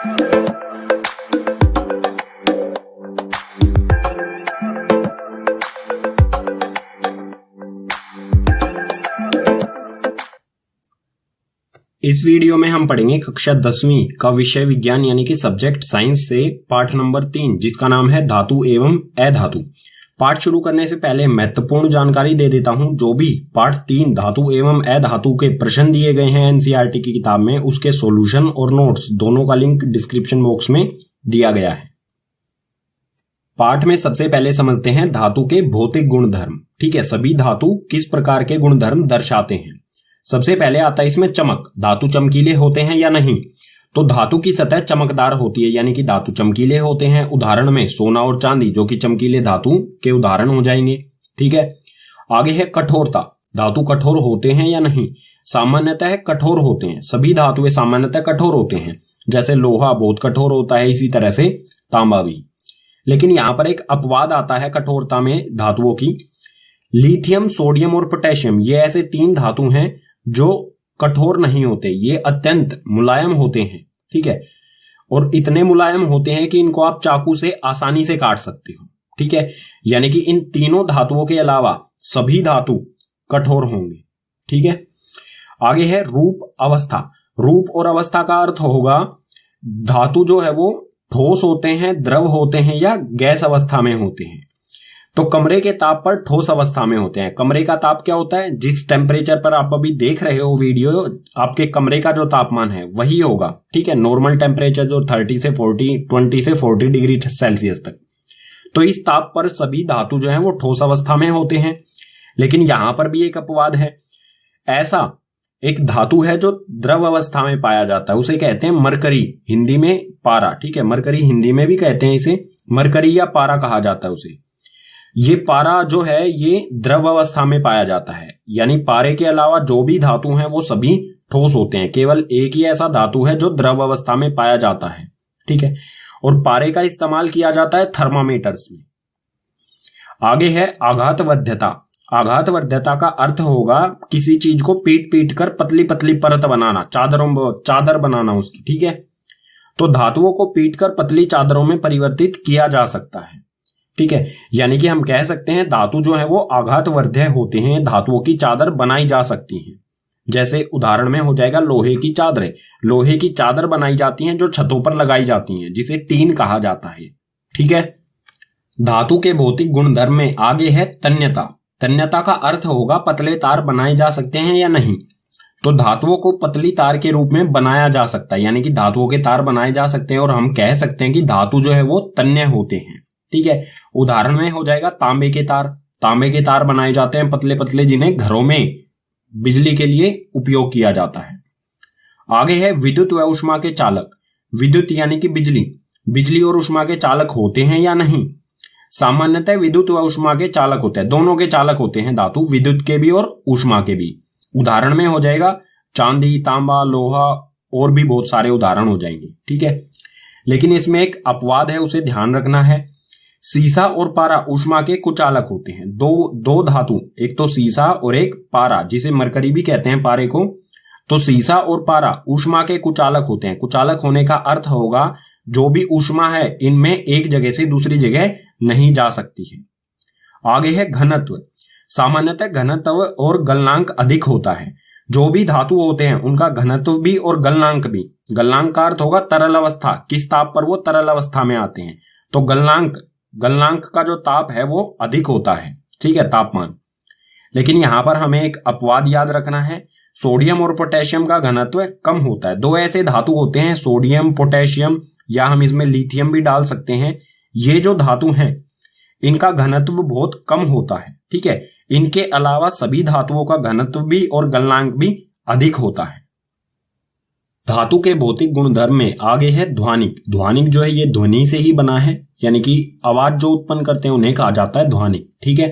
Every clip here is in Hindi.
इस वीडियो में हम पढ़ेंगे कक्षा 10वीं का विषय विज्ञान यानी कि सब्जेक्ट साइंस से पाठ नंबर 3 जिसका नाम है धातु एवं अधातु। पाठ शुरू करने से पहले महत्वपूर्ण जानकारी दे देता हूं। जो भी पाठ 3 धातु एवं अधातु के प्रश्न दिए गए हैं एनसीईआरटी की किताब में, उसके सॉल्यूशन और नोट्स दोनों का लिंक डिस्क्रिप्शन बॉक्स में दिया गया है। पाठ में सबसे पहले समझते हैं धातु के भौतिक गुणधर्म। ठीक है, सभी धातु किस प्रकार के गुणधर्म दर्शाते हैं। सबसे पहले आता है इसमें चमक। धातु चमकीले होते हैं या नहीं? तो धातु की सतह चमकदार होती है यानी कि धातु चमकीले होते हैं। उदाहरण में सोना और चांदी जो कि चमकीले धातु के उदाहरण हो जाएंगे। ठीक है, आगे है कठोरता। धातु कठोर होते हैं या नहीं? सामान्यतः कठोर होते हैं। सभी धातुएं सामान्यतः कठोर होते हैं। जैसे लोहा बहुत कठोर होता है, इसी तरह से तांबा भी। लेकिन यहां पर एक अपवाद आता है कठोरता में धातुओं की। लिथियम, सोडियम और पोटेशियम ये ऐसे 3 धातु हैं जो कठोर नहीं होते, ये अत्यंत मुलायम होते हैं। ठीक है, और इतने मुलायम होते हैं कि इनको आप चाकू से आसानी से काट सकते हो। ठीक है, यानी कि इन तीनों धातुओं के अलावा सभी धातु कठोर होंगे। ठीक है, आगे है रूप अवस्था। रूप और अवस्था का अर्थ होगा धातु जो है वो ठोस होते हैं, द्रव होते हैं या गैस अवस्था में होते हैं। तो कमरे के ताप पर ठोस अवस्था में होते हैं। कमरे का ताप क्या होता है? जिस टेम्परेचर पर आप अभी देख रहे हो वीडियो, आपके कमरे का जो तापमान है वही होगा। ठीक है, नॉर्मल टेम्परेचर जो 20 से 40 डिग्री सेल्सियस तक। तो इस ताप पर सभी धातु जो है वो ठोस अवस्था में होते हैं। लेकिन यहां पर भी एक अपवाद है। ऐसा एक धातु है जो द्रव अवस्था में पाया जाता है, उसे कहते हैं मरकरी, हिंदी में पारा। ठीक है, मरकरी हिंदी में भी कहते हैं, इसे मरकरी या पारा कहा जाता है उसे। ये पारा जो है ये द्रव अवस्था में पाया जाता है, यानी पारे के अलावा जो भी धातु हैं वो सभी ठोस होते हैं। केवल एक ही ऐसा धातु है जो द्रव अवस्था में पाया जाता है। ठीक है, और पारे का इस्तेमाल किया जाता है थर्मामीटर्स में। आगे है आघातवध्यता। आघातवध्यता का अर्थ होगा किसी चीज को पीट पीट कर पतली पतली परत बनाना, चादर बनाना उसकी। ठीक है, तो धातुओं को पीट कर पतली चादरों में परिवर्तित किया जा सकता है। ठीक है, यानी कि हम कह सकते हैं धातु जो है वो आघातवर्ध्य होते हैं, धातुओं की चादर बनाई जा सकती हैं। जैसे उदाहरण में हो जाएगा लोहे की चादरें। लोहे की चादर बनाई जाती हैं जो छतों पर लगाई जाती हैं, जिसे टीन कहा जाता है। ठीक है, धातु के भौतिक गुणधर्म में आगे है तन्यता। तन्यता का अर्थ होगा पतले तार बनाए जा सकते हैं या नहीं। तो धातुओं को पतली तार के रूप में बनाया जा सकता है, यानी कि धातुओं के तार बनाए जा सकते हैं और हम कह सकते हैं कि धातु जो है वो तन्य होते हैं। ठीक है, उदाहरण में हो जाएगा तांबे के तार। तांबे के तार बनाए जाते हैं पतले पतले, जिन्हें घरों में बिजली के लिए उपयोग किया जाता है। आगे है विद्युत व ऊष्मा के चालक। विद्युत यानी कि बिजली। बिजली और ऊष्मा के चालक होते हैं या नहीं? सामान्यतः विद्युत व ऊष्मा के चालक होते हैं, दोनों के चालक होते हैं धातु, विद्युत के भी और ऊष्मा के भी। उदाहरण में हो जाएगा चांदी, तांबा, लोहा और भी बहुत सारे उदाहरण हो जाएंगे। ठीक है, लेकिन इसमें एक अपवाद है, उसे ध्यान रखना है। सीसा और पारा ऊष्मा के कुचालक होते हैं। दो धातु, एक तो सीसा और एक पारा, जिसे मरकरी भी कहते हैं पारे को। तो सीसा और पारा ऊष्मा के कुचालक होते हैं। कुचालक होने का अर्थ होगा जो भी ऊष्मा है इनमें एक जगह से दूसरी जगह नहीं जा सकती है। आगे है घनत्व। सामान्यतः घनत्व और गलनांक अधिक होता है। जो भी धातु होते हैं उनका घनत्व भी और गलनांक भी। गलनांक का अर्थ होगा तरल अवस्था, किस ताप पर वो तरल अवस्था में आते हैं। तो गलनांक का जो ताप है वो अधिक होता है। ठीक है, तापमान। लेकिन यहां पर हमें एक अपवाद याद रखना है। सोडियम और पोटेशियम का घनत्व कम होता है। 2 ऐसे धातु होते हैं, सोडियम, पोटेशियम, या हम इसमें लिथियम भी डाल सकते हैं। ये जो धातु हैं इनका घनत्व बहुत कम होता है। ठीक है, इनके अलावा सभी धातुओं का घनत्व भी और गलनांक भी अधिक होता है। धातु के भौतिक गुणधर्म में आगे है ध्वनिक। ध्वनिक जो है ये ध्वनि से ही बना है, यानी कि आवाज जो उत्पन्न करते हैं उन्हें कहा जाता है ध्वनिक। ठीक है,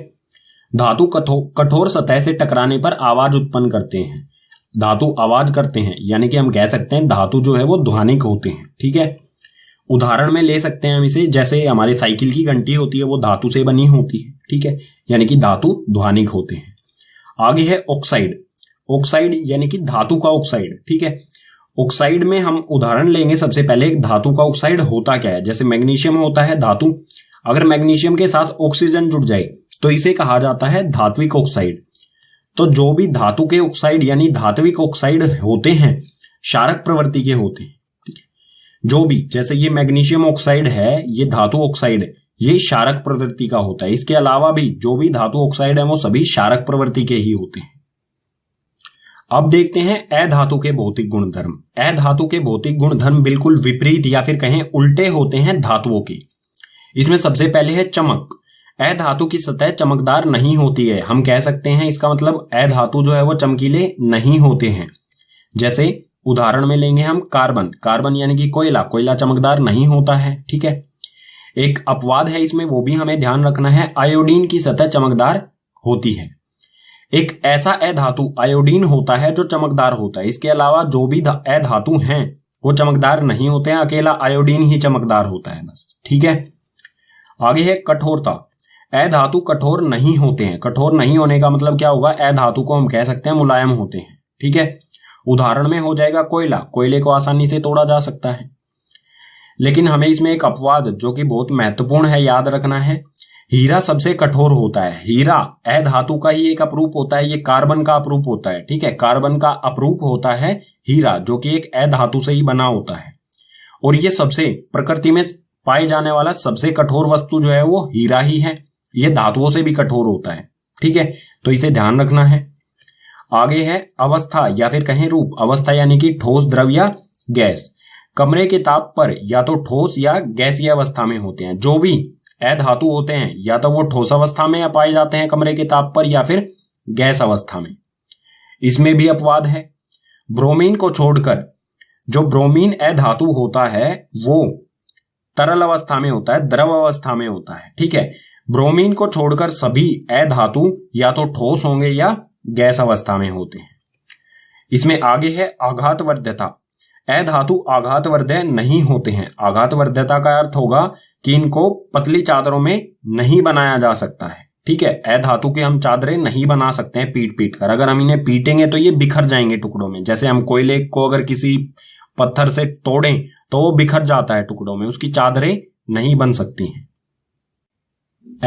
धातु कठोर सतह से टकराने पर आवाज उत्पन्न करते हैं। धातु आवाज करते हैं, यानी कि हम कह सकते हैं धातु जो है वो ध्वनिक होते हैं। ठीक है, उदाहरण में ले सकते हैं हम इसे, जैसे हमारे साइकिल की घंटी होती है वो धातु से बनी होती है। ठीक है, यानी कि धातु ध्वनिक होते हैं। आगे है ऑक्साइड। ऑक्साइड यानी कि धातु का ऑक्साइड। ठीक है, ऑक्साइड में हम उदाहरण लेंगे सबसे पहले एक धातु का ऑक्साइड होता क्या है। जैसे मैग्नीशियम होता है धातु, अगर मैग्नीशियम के साथ ऑक्सीजन जुड़ जाए तो इसे कहा जाता है धात्विक ऑक्साइड। तो जो भी धातु के ऑक्साइड यानी धात्विक ऑक्साइड होते हैं क्षारक प्रवृत्ति के होते हैं। ठीक है, जो भी, जैसे ये मैग्नीशियम ऑक्साइड है, ये धातु ऑक्साइड है, ये क्षारक प्रवृत्ति का होता है। इसके अलावा भी जो भी धातु ऑक्साइड है वो सभी क्षारक प्रवृत्ति के ही होते हैं। अब देखते हैं अधातु के भौतिक गुणधर्म। अधातु के भौतिक गुणधर्म बिल्कुल विपरीत या फिर कहें उल्टे होते हैं धातुओं के। इसमें सबसे पहले है चमक। अधातु की सतह चमकदार नहीं होती है। हम कह सकते हैं इसका मतलब अधातु जो है वो चमकीले नहीं होते हैं। जैसे उदाहरण में लेंगे हम कार्बन। कार्बन यानी कि कोयला, कोयला चमकदार नहीं होता है। ठीक है, एक अपवाद है इसमें, वो भी हमें ध्यान रखना है। आयोडीन की सतह चमकदार होती है। एक ऐसा अधातु आयोडीन होता है जो चमकदार होता है। इसके अलावा जो भी अधातु हैं वो चमकदार नहीं होते हैं, अकेला आयोडीन ही चमकदार होता है बस। ठीक है, आगे है कठोरता। अधातु कठोर नहीं होते हैं। कठोर नहीं होने का मतलब क्या होगा, अधातु को हम कह सकते हैं मुलायम होते हैं। ठीक है, उदाहरण में हो जाएगा कोयला। कोयले को आसानी से तोड़ा जा सकता है। लेकिन हमें इसमें एक अपवाद जो कि बहुत महत्वपूर्ण है याद रखना है। हीरा सबसे कठोर होता है। हीरा अधातु का ही एक अपरूप होता है, ये कार्बन का अपरूप होता है। ठीक है, कार्बन का अपरूप होता है हीरा, जो कि एक अधातु से ही बना होता है। और ये सबसे प्रकृति में पाए जाने वाला सबसे कठोर वस्तु जो है वो हीरा ही है। ये धातुओं से भी कठोर होता है। ठीक है, तो इसे ध्यान रखना है। आगे है अवस्था या फिर कहें रूप। अवस्था यानी कि ठोस, द्रव या गैस। कमरे के ताप पर या तो ठोस या गैसीय अवस्था में होते हैं। जो भी अधातु होते हैं या तो वो ठोस अवस्था में पाए जाते हैं कमरे के ताप पर या फिर गैस अवस्था में। इसमें भी अपवाद है। ब्रोमीन को छोड़कर जो ब्रोमीन अधातु होता है वो तरल अवस्था में होता है, द्रव अवस्था में होता है। ठीक है, ब्रोमीन को छोड़कर सभी अधातु या तो ठोस होंगे या गैस अवस्था में होते हैं। इसमें आगे है आघातवर्ध्यता। अधातु आघातवर्ध्य नहीं होते हैं। आघातवर्ध्यता का अर्थ होगा कि इनको पतली चादरों में नहीं बनाया जा सकता है। ठीक है, अधातु के हम चादरें नहीं बना सकते हैं पीट पीट कर। अगर हम इन्हें पीटेंगे तो ये बिखर जाएंगे टुकड़ों में। जैसे हम कोयले को अगर किसी पत्थर से तोड़ें तो वो बिखर जाता है टुकड़ों में, उसकी चादरें नहीं बन सकती हैं।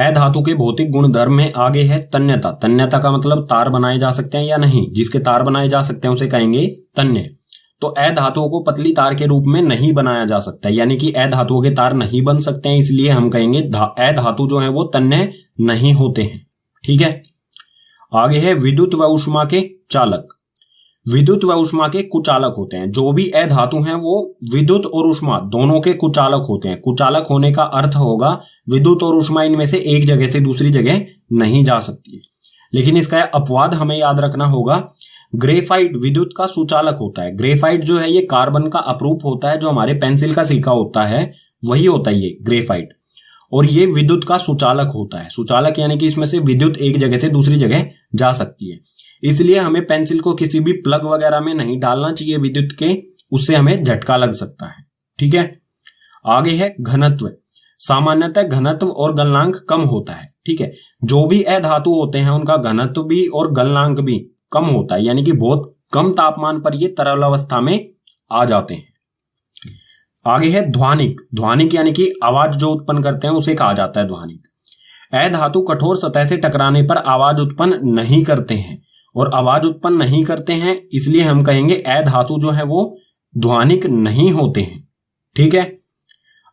अधातु के भौतिक गुणधर्म में आगे है तन्यता। तन्यता का मतलब तार बनाए जा सकते हैं या नहीं। जिसके तार बनाए जा सकते हैं उसे कहेंगे तन्य। तो अधातुओं को पतली तार के रूप में नहीं बनाया जा सकता, यानी कि अधातुओं के तार नहीं बन सकते हैं, इसलिए हम कहेंगे अधातु जो है वो तन्य नहीं होते हैं। ठीक है, आगे है विद्युत व ऊष्मा के चालक। विद्युत व ऊष्मा के कुचालक होते हैं। जो भी अधातु हैं वो विद्युत और ऊष्मा दोनों के कुचालक होते हैं। कुचालक होने का अर्थ होगा विद्युत और ऊष्मा इनमें से एक जगह से दूसरी जगह नहीं जा सकती है। लेकिन इसका अपवाद हमें याद रखना होगा। ग्रेफाइट विद्युत का सुचालक होता है। ग्रेफाइट जो है ये कार्बन का अपरूप होता है, जो हमारे पेंसिल का सिक्का होता है वही होता है ये ग्रेफाइट, और ये विद्युत का सुचालक होता है। सुचालक यानी कि इसमें से विद्युत एक जगह से दूसरी जगह जा सकती है, इसलिए हमें पेंसिल को किसी भी प्लग वगैरह में नहीं डालना चाहिए विद्युत के, उससे हमें झटका लग सकता है। ठीक है, आगे है घनत्व। सामान्यतः घनत्व और गलनांक कम होता है। ठीक है, जो भी अधातु होते हैं उनका घनत्व भी और गलनांक भी कम होता है, यानी कि बहुत कम तापमान पर ये तरल अवस्था में आ जाते हैं। आगे है ध्वनिक। ध्वनिक यानी कि आवाज जो उत्पन्न करते हैं उसे कहा जाता है ध्वनिक। अधातु कठोर सतह से टकराने पर आवाज उत्पन्न नहीं करते हैं, और आवाज उत्पन्न नहीं करते हैं इसलिए हम कहेंगे अधातु जो है वो ध्वनिक नहीं होते हैं। ठीक है,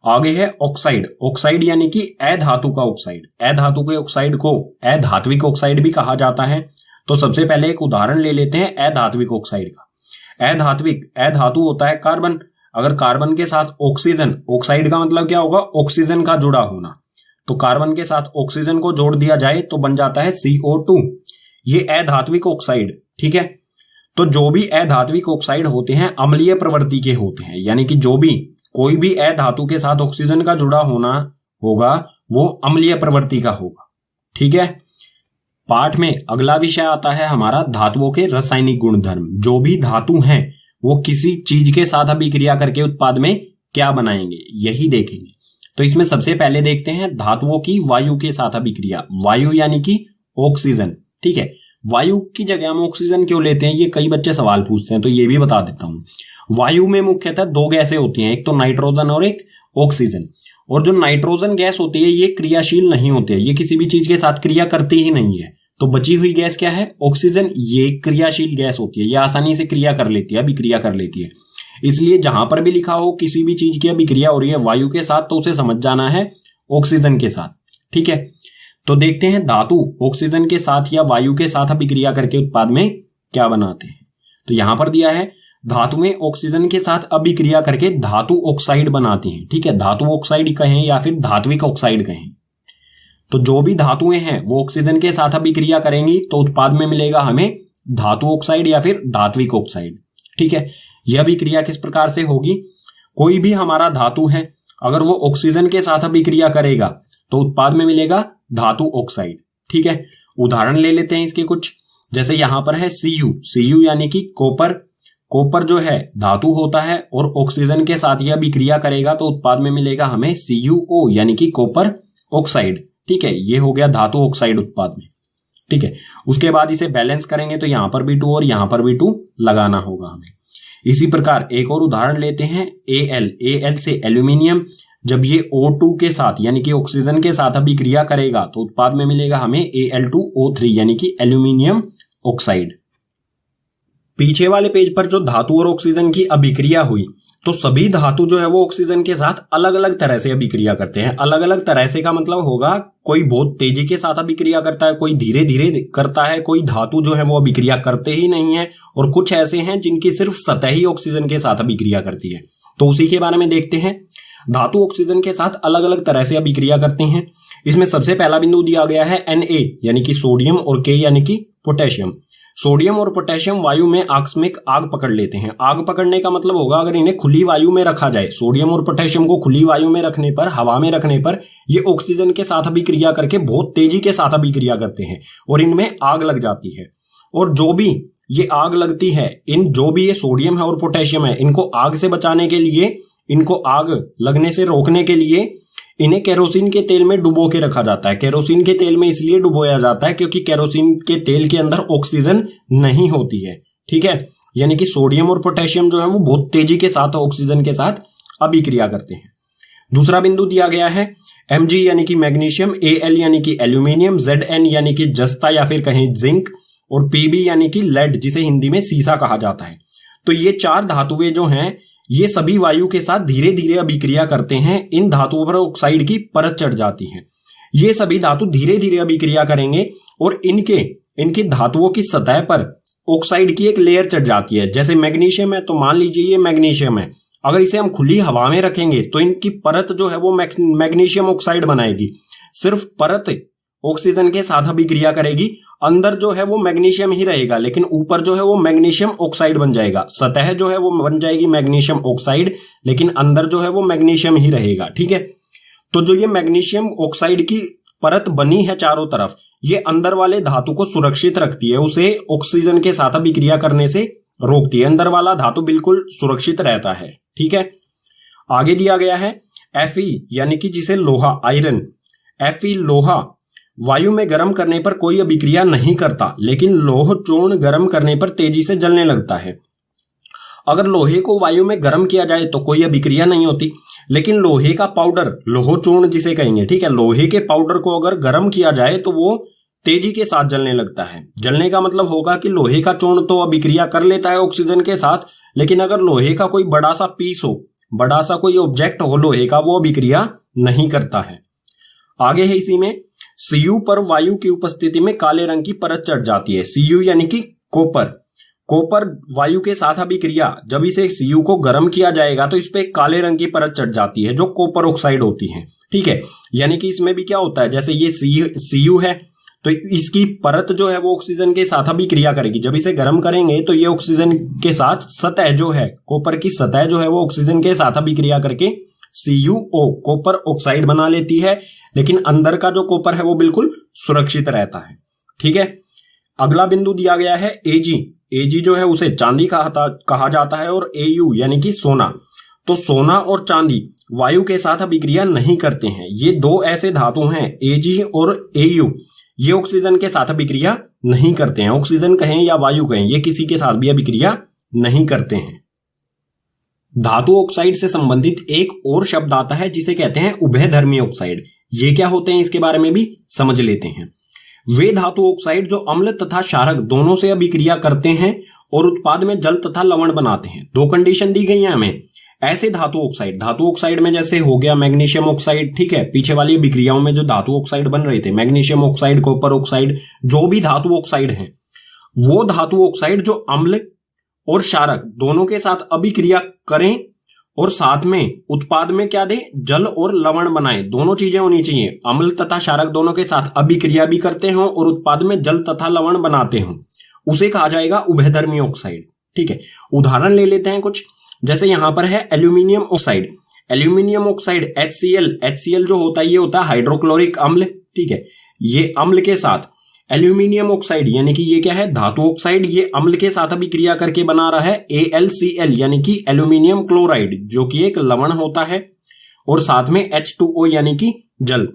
आगे है ऑक्साइड। ऑक्साइड यानी कि अधातु का ऑक्साइड। अधातु के ऑक्साइड को अधात्विक ऑक्साइड भी कहा जाता है। तो सबसे पहले एक उदाहरण ले लेते हैं अधात्विक ऑक्साइड का। अधातु होता है कार्बन। अगर कार्बन के साथ ऑक्सीजन, ऑक्साइड का मतलब क्या होगा, ऑक्सीजन का जुड़ा होना, तो कार्बन के साथ ऑक्सीजन को जोड़ दिया जाए तो बन जाता है CO2। ये अधात्विक ऑक्साइड। ठीक है, तो जो भी अधात्विक ऑक्साइड होते हैं अम्लीय प्रवृत्ति के होते हैं, यानी कि जो भी कोई भी अधातु के साथ ऑक्सीजन का जुड़ा होना होगा वो अम्लीय प्रवृत्ति का होगा। ठीक है, पाठ में अगला विषय आता है हमारा धातुओं के रासायनिक गुणधर्म। जो भी धातु हैं वो किसी चीज के साथ अभिक्रिया करके उत्पाद में क्या बनाएंगे यही देखेंगे। तो इसमें सबसे पहले देखते हैं धातुओं की वायु के साथ अभिक्रिया। वायु यानी कि ऑक्सीजन। ठीक है, वायु की जगह हम ऑक्सीजन क्यों लेते हैं, ये कई बच्चे सवाल पूछते हैं, तो ये भी बता देता हूं। वायु में मुख्यतः दो गैसें होती हैं, एक तो नाइट्रोजन और एक ऑक्सीजन। और जो नाइट्रोजन गैस होती है ये क्रियाशील नहीं होती है, ये किसी भी चीज के साथ क्रिया करती ही नहीं है। तो बची हुई गैस क्या है, ऑक्सीजन, ये क्रियाशील गैस होती है, ये आसानी से क्रिया कर लेती है, अभिक्रिया कर लेती है। इसलिए जहां पर भी लिखा हो किसी भी चीज की अभिक्रिया हो रही है वायु के साथ, तो उसे समझ जाना है ऑक्सीजन के साथ। ठीक है, तो देखते हैं धातु ऑक्सीजन के साथ या वायु के साथ अभिक्रिया करके उत्पाद में क्या बनाते हैं। तो यहां पर दिया है धातु में ऑक्सीजन के साथ अभिक्रिया करके धातु ऑक्साइड बनाती हैं। ठीक है, धातु ऑक्साइड कहें या फिर धात्विक ऑक्साइड कहें, तो जो भी धातुएं हैं वो ऑक्सीजन के साथ अभिक्रिया करेंगी तो उत्पाद में मिलेगा हमें धातु ऑक्साइड या फिर धात्विक ऑक्साइड। ठीक है, यह अभिक्रिया किस प्रकार से होगी, कोई भी हमारा धातु है अगर वो ऑक्सीजन के साथ अभिक्रिया करेगा तो उत्पाद में मिलेगा धातु ऑक्साइड। ठीक है, उदाहरण ले लेते हैं इसके कुछ, जैसे यहां पर है Cu यानी कि कॉपर। कॉपर जो है धातु होता है और ऑक्सीजन के साथ यह अभिक्रिया करेगा तो उत्पाद में मिलेगा हमें CuO यानी कि कॉपर ऑक्साइड। ठीक है, ये हो गया धातु ऑक्साइड उत्पाद में। ठीक है, उसके बाद इसे बैलेंस करेंगे तो यहां पर भी 2 और यहां पर भी 2 लगाना होगा हमें। इसी प्रकार एक और उदाहरण लेते हैं Al से एल्यूमिनियम। जब ये O2 के साथ यानी कि ऑक्सीजन के साथ अभिक्रिया करेगा तो उत्पाद में मिलेगा हमें Al2O3 यानी कि एल्यूमिनियम ऑक्साइड। पीछे वाले पेज पर जो धातु और ऑक्सीजन की अभिक्रिया हुई, तो सभी धातु जो है वो ऑक्सीजन के साथ अलग अलग तरह से अभिक्रिया करते हैं। अलग अलग तरह से का मतलब होगा कोई बहुत तेजी के साथ अभिक्रिया करता है, कोई धीरे धीरे करता है, कोई धातु जो है वो अभिक्रिया करते ही नहीं है, और कुछ ऐसे हैं जिनकी सिर्फ सतह ही ऑक्सीजन के साथ अभिक्रिया करती है। तो उसी के बारे में देखते हैं। धातु ऑक्सीजन के साथ अलग अलग तरह से अभिक्रिया करते हैं। इसमें सबसे पहला बिंदु दिया गया है Na यानी कि सोडियम और K यानी कि पोटेशियम। सोडियम और पोटेशियम वायु में आकस्मिक आग पकड़ लेते हैं। आग पकड़ने का मतलब होगा अगर इन्हें खुली वायु में रखा जाए, सोडियम और पोटेशियम को खुली वायु में रखने पर, हवा में रखने पर ये ऑक्सीजन के साथ अभिक्रिया करके बहुत तेजी के साथ अभिक्रिया करते हैं और इनमें आग लग जाती है। और जो भी ये आग लगती है, जो भी ये सोडियम है और पोटेशियम है, इनको आग से बचाने के लिए, इनको आग लगने से रोकने के लिए इन्हें केरोसिन के तेल में डुबो के रखा जाता है। केरोसिन के तेल में इसलिए डुबोया जाता है क्योंकि केरोसिन के तेल के अंदर ऑक्सीजन नहीं होती है। ठीक है, यानी कि सोडियम और पोटेशियम जो है वो बहुत तेजी के साथ ऑक्सीजन के साथ अभिक्रिया करते हैं। दूसरा बिंदु दिया गया है Mg यानी कि मैग्नीशियम, Al यानी कि एल्यूमिनियम, Zn यानी कि जस्ता या फिर कहें जिंक, और Pb यानी कि लेड जिसे हिंदी में सीसा कहा जाता है। तो ये चार धातुएं जो हैं ये सभी वायु के साथ धीरे धीरे अभिक्रिया करते हैं। इन धातुओं पर ऑक्साइड की परत चढ़ जाती है। ये सभी धातु धीरे धीरे अभिक्रिया करेंगे और इनकी धातुओं की सतह पर ऑक्साइड की एक लेयर चढ़ जाती है। जैसे मैग्नीशियम है, तो मान लीजिए ये मैग्नीशियम है, अगर इसे हम खुली हवा में रखेंगे तो इनकी परत जो है वो मैग्नीशियम ऑक्साइड बनाएगी। सिर्फ परत ऑक्सीजन के साथ अभिक्रिया करेगी, अंदर जो है वो मैग्नीशियम ही रहेगा, लेकिन ऊपर जो है वो मैग्नीशियम ऑक्साइड बन जाएगा। सतह जो है वो बन जाएगी मैग्नीशियम ऑक्साइड, लेकिन अंदर जो है वो मैग्नीशियम ही रहेगा। ठीक है, तो जो ये मैग्नीशियम ऑक्साइड की परत बनी है चारों तरफ, ये अंदर वाले धातु को सुरक्षित रखती है, उसे ऑक्सीजन के साथ अभिक्रिया करने से रोकती है। अंदर वाला धातु बिल्कुल सुरक्षित रहता है। ठीक है, आगे दिया गया है Fe यानी कि जिसे लोहा, आयरन। Fe लोहा वायु में गर्म करने पर कोई अभिक्रिया नहीं करता, लेकिन लोह चूर्ण गर्म करने पर तेजी से जलने लगता है। अगर लोहे को वायु में गर्म किया जाए तो कोई अभिक्रिया नहीं होती, लेकिन लोहे का पाउडर, लोह चूर्ण जिसे कहेंगे, ठीक है, लोहे के पाउडर को अगर गर्म किया जाए तो वो तेजी के साथ जलने लगता है। जलने का मतलब होगा कि लोहे का चूर्ण तो अभिक्रिया कर लेता है ऑक्सीजन के साथ, लेकिन अगर लोहे का कोई बड़ा सा पीस हो, बड़ा सा कोई ऑब्जेक्ट हो लोहे का, वो अभिक्रिया नहीं करता है। आगे है इसी में Cu पर वायु की उपस्थिति में काले रंग की परत चढ़ जाती है। Cu यानी कि कॉपर। कॉपर वायु के साथ अभिक्रिया, जब इसे Cu को गर्म किया जाएगा तो इस पे काले रंग की परत चढ़ जाती है जो कॉपर ऑक्साइड होती है। ठीक है, यानी कि इसमें भी क्या होता है, जैसे ये Cu है तो इसकी परत जो है वो ऑक्सीजन के साथ अभिक्रिया करेगी। जब इसे गर्म करेंगे तो ये ऑक्सीजन के साथ सतह जो है, कॉपर की सतह जो है वो ऑक्सीजन के साथ अभिक्रिया करके CuO कॉपर ऑक्साइड बना लेती है, लेकिन अंदर का जो कॉपर है वो बिल्कुल सुरक्षित रहता है। ठीक है, अगला बिंदु दिया गया है Ag जो है उसे चांदी कहा जाता है, और Au यानी कि सोना। तो सोना और चांदी वायु के साथ अभिक्रिया नहीं करते हैं। ये दो ऐसे धातु हैं Ag और Au, ये ऑक्सीजन के साथ अभिक्रिया नहीं करते हैं। ऑक्सीजन कहें या वायु कहें, ये किसी के साथ भी अभिक्रिया नहीं करते हैं। धातु ऑक्साइड से संबंधित एक और शब्द आता है जिसे कहते हैं उभयधर्मी ऑक्साइड। ये क्या होते हैं इसके बारे में भी समझ लेते हैं। वे धातु ऑक्साइड जो अम्ल तथा क्षारक दोनों से अभिक्रिया करते हैं और उत्पाद में जल तथा लवण बनाते हैं। दो कंडीशन दी गई है हमें। ऐसे धातु ऑक्साइड में जैसे हो गया मैग्नीशियम ऑक्साइड, ठीक है, पीछे वाली अभिक्रियाओं में जो धातु ऑक्साइड बन रहे थे, मैग्नीशियम ऑक्साइड, कॉपर ऑक्साइड, जो भी धातु ऑक्साइड हैं, वो धातु ऑक्साइड जो अम्ल और क्षारक दोनों के साथ अभिक्रिया करें और साथ में उत्पाद में क्या दे, जल और लवण बनाए। दोनों चीजें होनी चाहिए, अम्ल तथा क्षारक दोनों के साथ अभिक्रिया भी करते हों और उत्पाद में जल तथा लवण बनाते हों, उसे कहा जाएगा उभयधर्मी ऑक्साइड। ठीक है, उदाहरण ले लेते हैं कुछ। जैसे यहां पर है aluminium oxide. Aluminium oxide HCl जो होता है ये होता है हाइड्रोक्लोरिक अम्ल। ठीक है, ये अम्ल के साथ एल्यूमिनियम ऑक्साइड यानी कि ये क्या है, धातु ऑक्साइड, ये अम्ल के साथ अभिक्रिया करके बना रहा है AlCl यानी कि एल्यूमिनियम क्लोराइड, जो कि एक लवण होता है, और साथ में H2O यानी कि जल।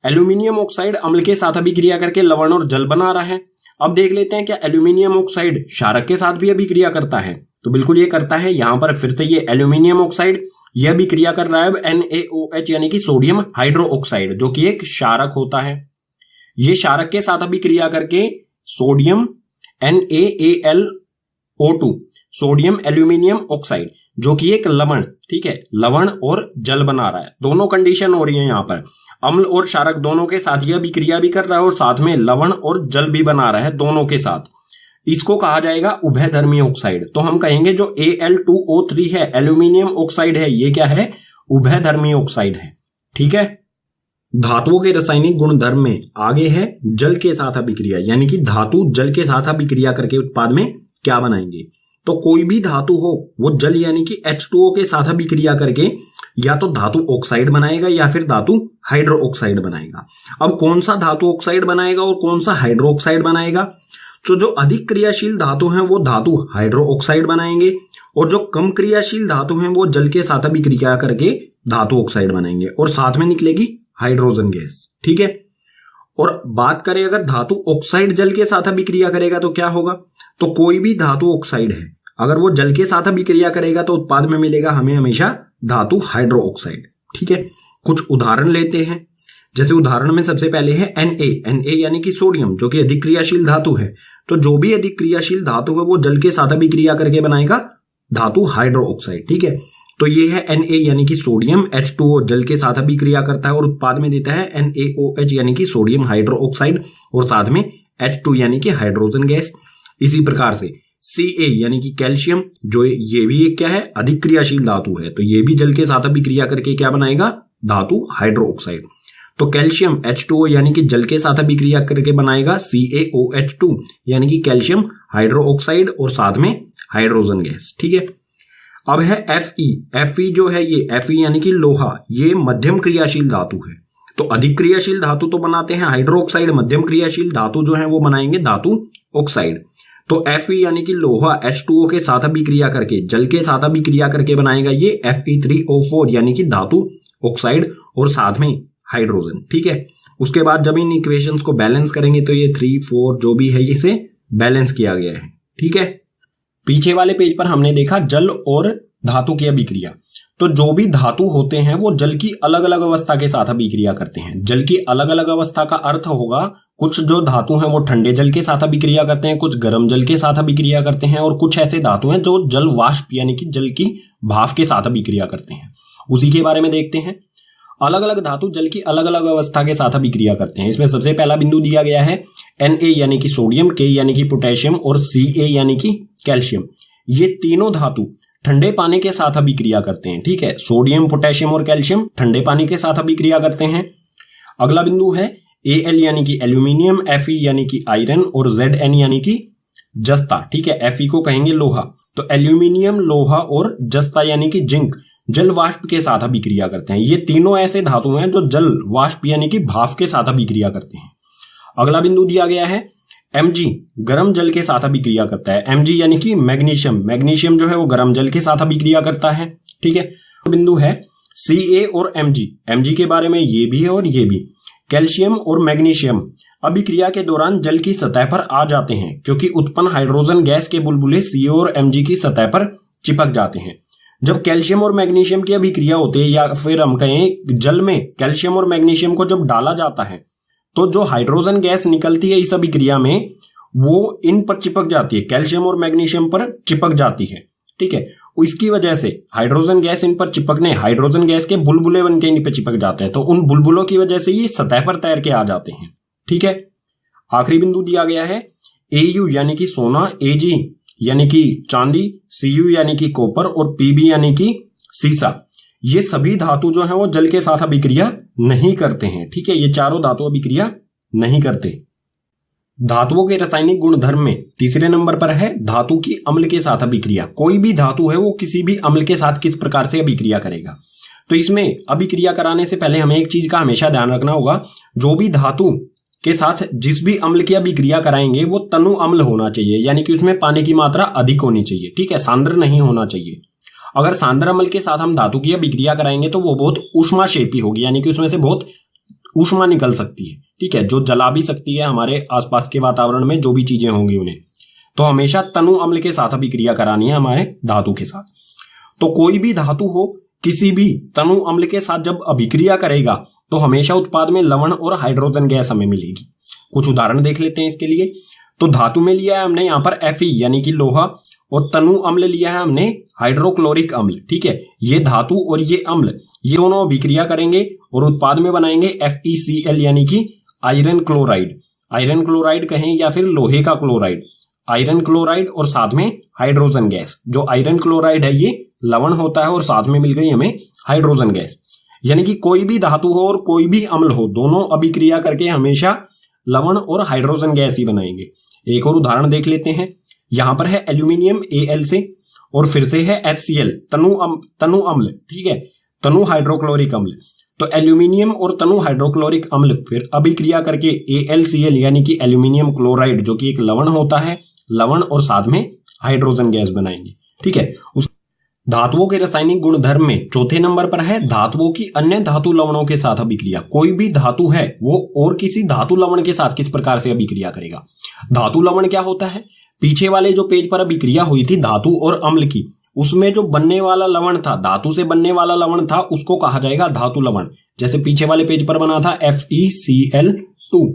एल्यूमिनियम ऑक्साइड अम्ल के साथ अभिक्रिया करके लवण और जल बना रहा है। अब देख लेते हैं क्या एल्यूमिनियम ऑक्साइड क्षारक के साथ भी अभिक्रिया करता है। तो बिल्कुल ये करता है। यहां पर फिर से ये एल्यूमिनियम ऑक्साइड यह अभिक्रिया कर रहा है NaOH यानी कि सोडियम हाइड्रो ऑक्साइड, जो कि एक क्षारक होता है। ये क्षारक के साथ अभिक्रिया करके sodium NaAlO2 sodium aluminium oxide, जो कि एक लवण, ठीक है, लवण और जल बना रहा है। दोनों कंडीशन हो रही है यहां पर, अम्ल और क्षारक दोनों के साथ यह अभिक्रिया भी कर रहा है और साथ में लवण और जल भी बना रहा है दोनों के साथ। इसको कहा जाएगा उभयधर्मी ऑक्साइड। तो हम कहेंगे जो Al2O3 है, एल्यूमिनियम ऑक्साइड है, ये क्या है, उभयधर्मी ऑक्साइड है। ठीक है, धातुओं के रासायनिक गुणधर्म में आगे है जल के साथ अभिक्रिया, यानी कि धातु जल के साथ अभिक्रिया करके उत्पाद में क्या बनाएंगे। तो कोई भी धातु हो वो जल यानी कि H2O के साथ अभिक्रिया करके या तो धातु ऑक्साइड बनाएगा या फिर धातु हाइड्रो ऑक्साइड बनाएगा। अब कौन सा धातु ऑक्साइड बनाएगा और कौन सा हाइड्रो ऑक्साइड बनाएगा। तो जो अधिक क्रियाशील धातु हैं वो धातु हाइड्रो ऑक्साइड बनाएंगे और जो कम क्रियाशील धातु हैं वो जल के साथ अभिक्रिया करके धातु ऑक्साइड बनाएंगे और साथ में निकलेगी हाइड्रोजन गैस। ठीक है, और बात करें अगर धातु ऑक्साइड जल के साथ अभिक्रिया करेगा तो क्या होगा। तो कोई भी धातु ऑक्साइड है अगर वो जल के साथ अभिक्रिया करेगा तो उत्पाद में मिलेगा हमें हमेशा धातु हाइड्रो ऑक्साइड। ठीक है, कुछ उदाहरण लेते हैं। जैसे उदाहरण में सबसे पहले है Na यानी कि सोडियम, जो कि अधिक क्रियाशील धातु है। तो जो भी अधिक क्रियाशील धातु है वो जल के साथ अभिक्रिया करके बनाएगा धातु हाइड्रो ऑक्साइड। ठीक है, तो ये है Na यानी कि सोडियम, H2O जल के साथ अभिक्रिया करता है और उत्पाद में देता है NaOH यानी कि सोडियम हाइड्रो ऑक्साइड और साथ में H2 यानी कि हाइड्रोजन गैस। इसी प्रकार से Ca यानी कि कैल्शियम, जो ये भी एक क्या है, अधिक क्रियाशील धातु है, तो ये भी जल के साथ अभिक्रिया करके क्या बनाएगा, धातु हाइड्रो ऑक्साइड। तो कैल्शियम H2O यानी कि जल के साथ अभिक्रिया करके बनाएगा CaOH2 यानी कि कैल्शियम हाइड्रो ऑक्साइड और साथ में हाइड्रोजन गैस। ठीक है, अब है Fe जो है ये Fe यानी कि लोहा, ये मध्यम क्रियाशील धातु है। तो अधिक क्रियाशील धातु तो बनाते हैं हाइड्रो ऑक्साइड, मध्यम क्रियाशील धातु जो है वो बनाएंगे धातु ऑक्साइड। तो Fe यानी कि लोहा H2O के साथ अभिक्रिया करके, जल के साथ अभिक्रिया करके बनाएगा ये Fe3O4 यानी कि धातु ऑक्साइड और साथ में हाइड्रोजन। ठीक है, उसके बाद जब इन इक्वेशंस को बैलेंस करेंगे तो ये 3, 4 जो भी है इसे बैलेंस किया गया है। ठीक है, पीछे वाले पेज पर हमने देखा जल और धातु की अभिक्रिया। तो जो भी धातु होते हैं वो जल की अलग अलग अवस्था के साथ अभिक्रिया करते हैं। जल की अलग अलग अवस्था का अर्थ होगा कुछ जो धातु हैं वो ठंडे जल के साथ अभिक्रिया करते हैं, कुछ गर्म जल के साथ अभिक्रिया करते हैं और कुछ ऐसे धातु हैं जो जल वाष्प यानी कि जल की भाप के साथ अभिक्रिया करते हैं। उसी के बारे में देखते हैं। अलग अलग धातु जल की अलग अलग अवस्था के साथ अभिक्रिया करते हैं। इसमें सबसे पहला बिंदु दिया गया है Na यानी कि सोडियम, K यानी कि पोटेशियम और Ca यानी कि कैल्शियम। ये तीनों धातु ठंडे पानी के साथ अभिक्रिया करते हैं। ठीक है, सोडियम, पोटेशियम और कैल्शियम ठंडे पानी के साथ अभिक्रिया करते हैं। अगला बिंदु है Al यानी कि एल्यूमिनियम, Fe यानी कि आयरन और Zn यानी कि जस्ता। ठीक है, Fe को कहेंगे लोहा। तो एल्यूमिनियम, लोहा और जस्ता यानी कि जिंक जल वाष्प के साथ अभिक्रिया करते हैं। ये तीनों ऐसे धातु हैं जो जल वाष्प यानी कि भाप के साथ अभिक्रिया करते हैं। अगला बिंदु दिया गया है Mg, गर्म जल के साथ अभिक्रिया करता है। Mg यानी कि मैग्नीशियम जो है वो गर्म जल के साथ अभिक्रिया करता है। ठीक है, बिंदु है Ca और Mg के बारे में ये भी है और ये भी। कैल्शियम और मैग्नीशियम अभिक्रिया के दौरान जल की सतह पर आ जाते हैं क्योंकि उत्पन्न हाइड्रोजन गैस के बुलबुले CO और Mg की सतह पर चिपक जाते हैं। जब कैल्शियम और मैग्नीशियम की अभिक्रिया होती है या फिर हम कहें जल में कैल्शियम और मैग्नीशियम को जब डाला जाता है तो जो हाइड्रोजन गैस निकलती है इस अभिक्रिया में वो इन पर चिपक जाती है, कैल्शियम और मैग्नीशियम पर चिपक जाती है। ठीक है, इसकी वजह से हाइड्रोजन गैस इन पर चिपकने हाइड्रोजन गैस के बुलबुले बन के इन पर चिपक जाते हैं, तो उन बुलबुलों की वजह से ये सतह पर तैर के आ जाते हैं। ठीक है, आखिरी बिंदु दिया गया है Au यानी कि सोना, Ag यानी कि चांदी, Cu यानी कि कॉपर और Pb यानी कि सीसा। ये सभी धातु जो है वो जल के साथ अभिक्रिया नहीं करते हैं। ठीक है, ये चारों धातु अभिक्रिया नहीं करते। धातुओं के रासायनिक गुणधर्म में तीसरे नंबर पर है धातु की अम्ल के साथ अभिक्रिया। कोई भी धातु है वो किसी भी अम्ल के साथ किस प्रकार से अभिक्रिया करेगा। तो इसमें अभिक्रिया कराने से पहले हमें एक चीज का हमेशा ध्यान रखना होगा, जो भी धातु के साथ जिस भी अम्ल की अभिक्रिया कराएंगे वो तनु अम्ल होना चाहिए, यानी कि उसमें पानी की मात्रा अधिक होनी चाहिए। ठीक है, सांद्र नहीं होना चाहिए। अगर सांद्र अम्ल के साथ हम धातु की अभिक्रिया कराएंगे तो वो बहुत ऊष्माक्षेपी होगी, यानी कि उसमें से बहुत ऊष्मा निकल सकती है। ठीक है, जो जला भी सकती है हमारे आसपास के वातावरण में जो भी चीजें होंगी उन्हें। तो हमेशा तनु अम्ल के साथ अभिक्रिया करानी है हमारे धातु के साथ। तो कोई भी धातु हो किसी भी तनु अम्ल के साथ जब अभिक्रिया करेगा तो हमेशा उत्पाद में लवण और हाइड्रोजन गैस हमें मिलेगी। कुछ उदाहरण देख लेते हैं इसके लिए। तो धातु में लिया है हमने यहाँ पर Fe यानी कि लोहा, और तनु अम्ल लिया है हमने हाइड्रोक्लोरिक अम्ल। ठीक है, ये धातु और ये अम्ल ये दोनों अभिक्रिया करेंगे और उत्पाद में बनाएंगे FeCl यानी कि आयरन क्लोराइड। आयरन क्लोराइड कहें या फिर लोहे का क्लोराइड, आयरन क्लोराइड और साथ में हाइड्रोजन गैस। जो आयरन क्लोराइड है ये लवण होता है और साथ में मिल गई हमें हाइड्रोजन गैस। यानी कि कोई भी धातु हो और कोई भी अम्ल हो, दोनों अभिक्रिया करके हमेशा लवण और हाइड्रोजन गैस ही बनाएंगे। एक और उदाहरण देख लेते हैं। यहां पर है एल्यूमिनियम Al से और फिर से है HCl तनु अम्ल। ठीक है, तनु हाइड्रोक्लोरिक अम्ल। तो एल्यूमिनियम और तनु हाइड्रोक्लोरिक अम्ल फिर अभिक्रिया करके AlCl यानी कि एल्यूमिनियम क्लोराइड जो कि एक लवण होता है, लवण और साथ में हाइड्रोजन गैस बनाएंगे। ठीक है, उस धातुओं के रासायनिक गुणधर्म में चौथे नंबर पर है धातुओं की अन्य धातु लवणों के साथ अभिक्रिया। कोई भी धातु है वो और किसी धातु लवण के साथ किस प्रकार से अभिक्रिया करेगा। धातु लवण क्या होता है, पीछे वाले जो पेज पर अभिक्रिया हुई थी धातु और अम्ल की, उसमें जो बनने वाला लवण था, धातु से बनने वाला लवण था, उसको कहा जाएगा धातु लवण। जैसे पीछे वाले पेज पर बना था FeCl2।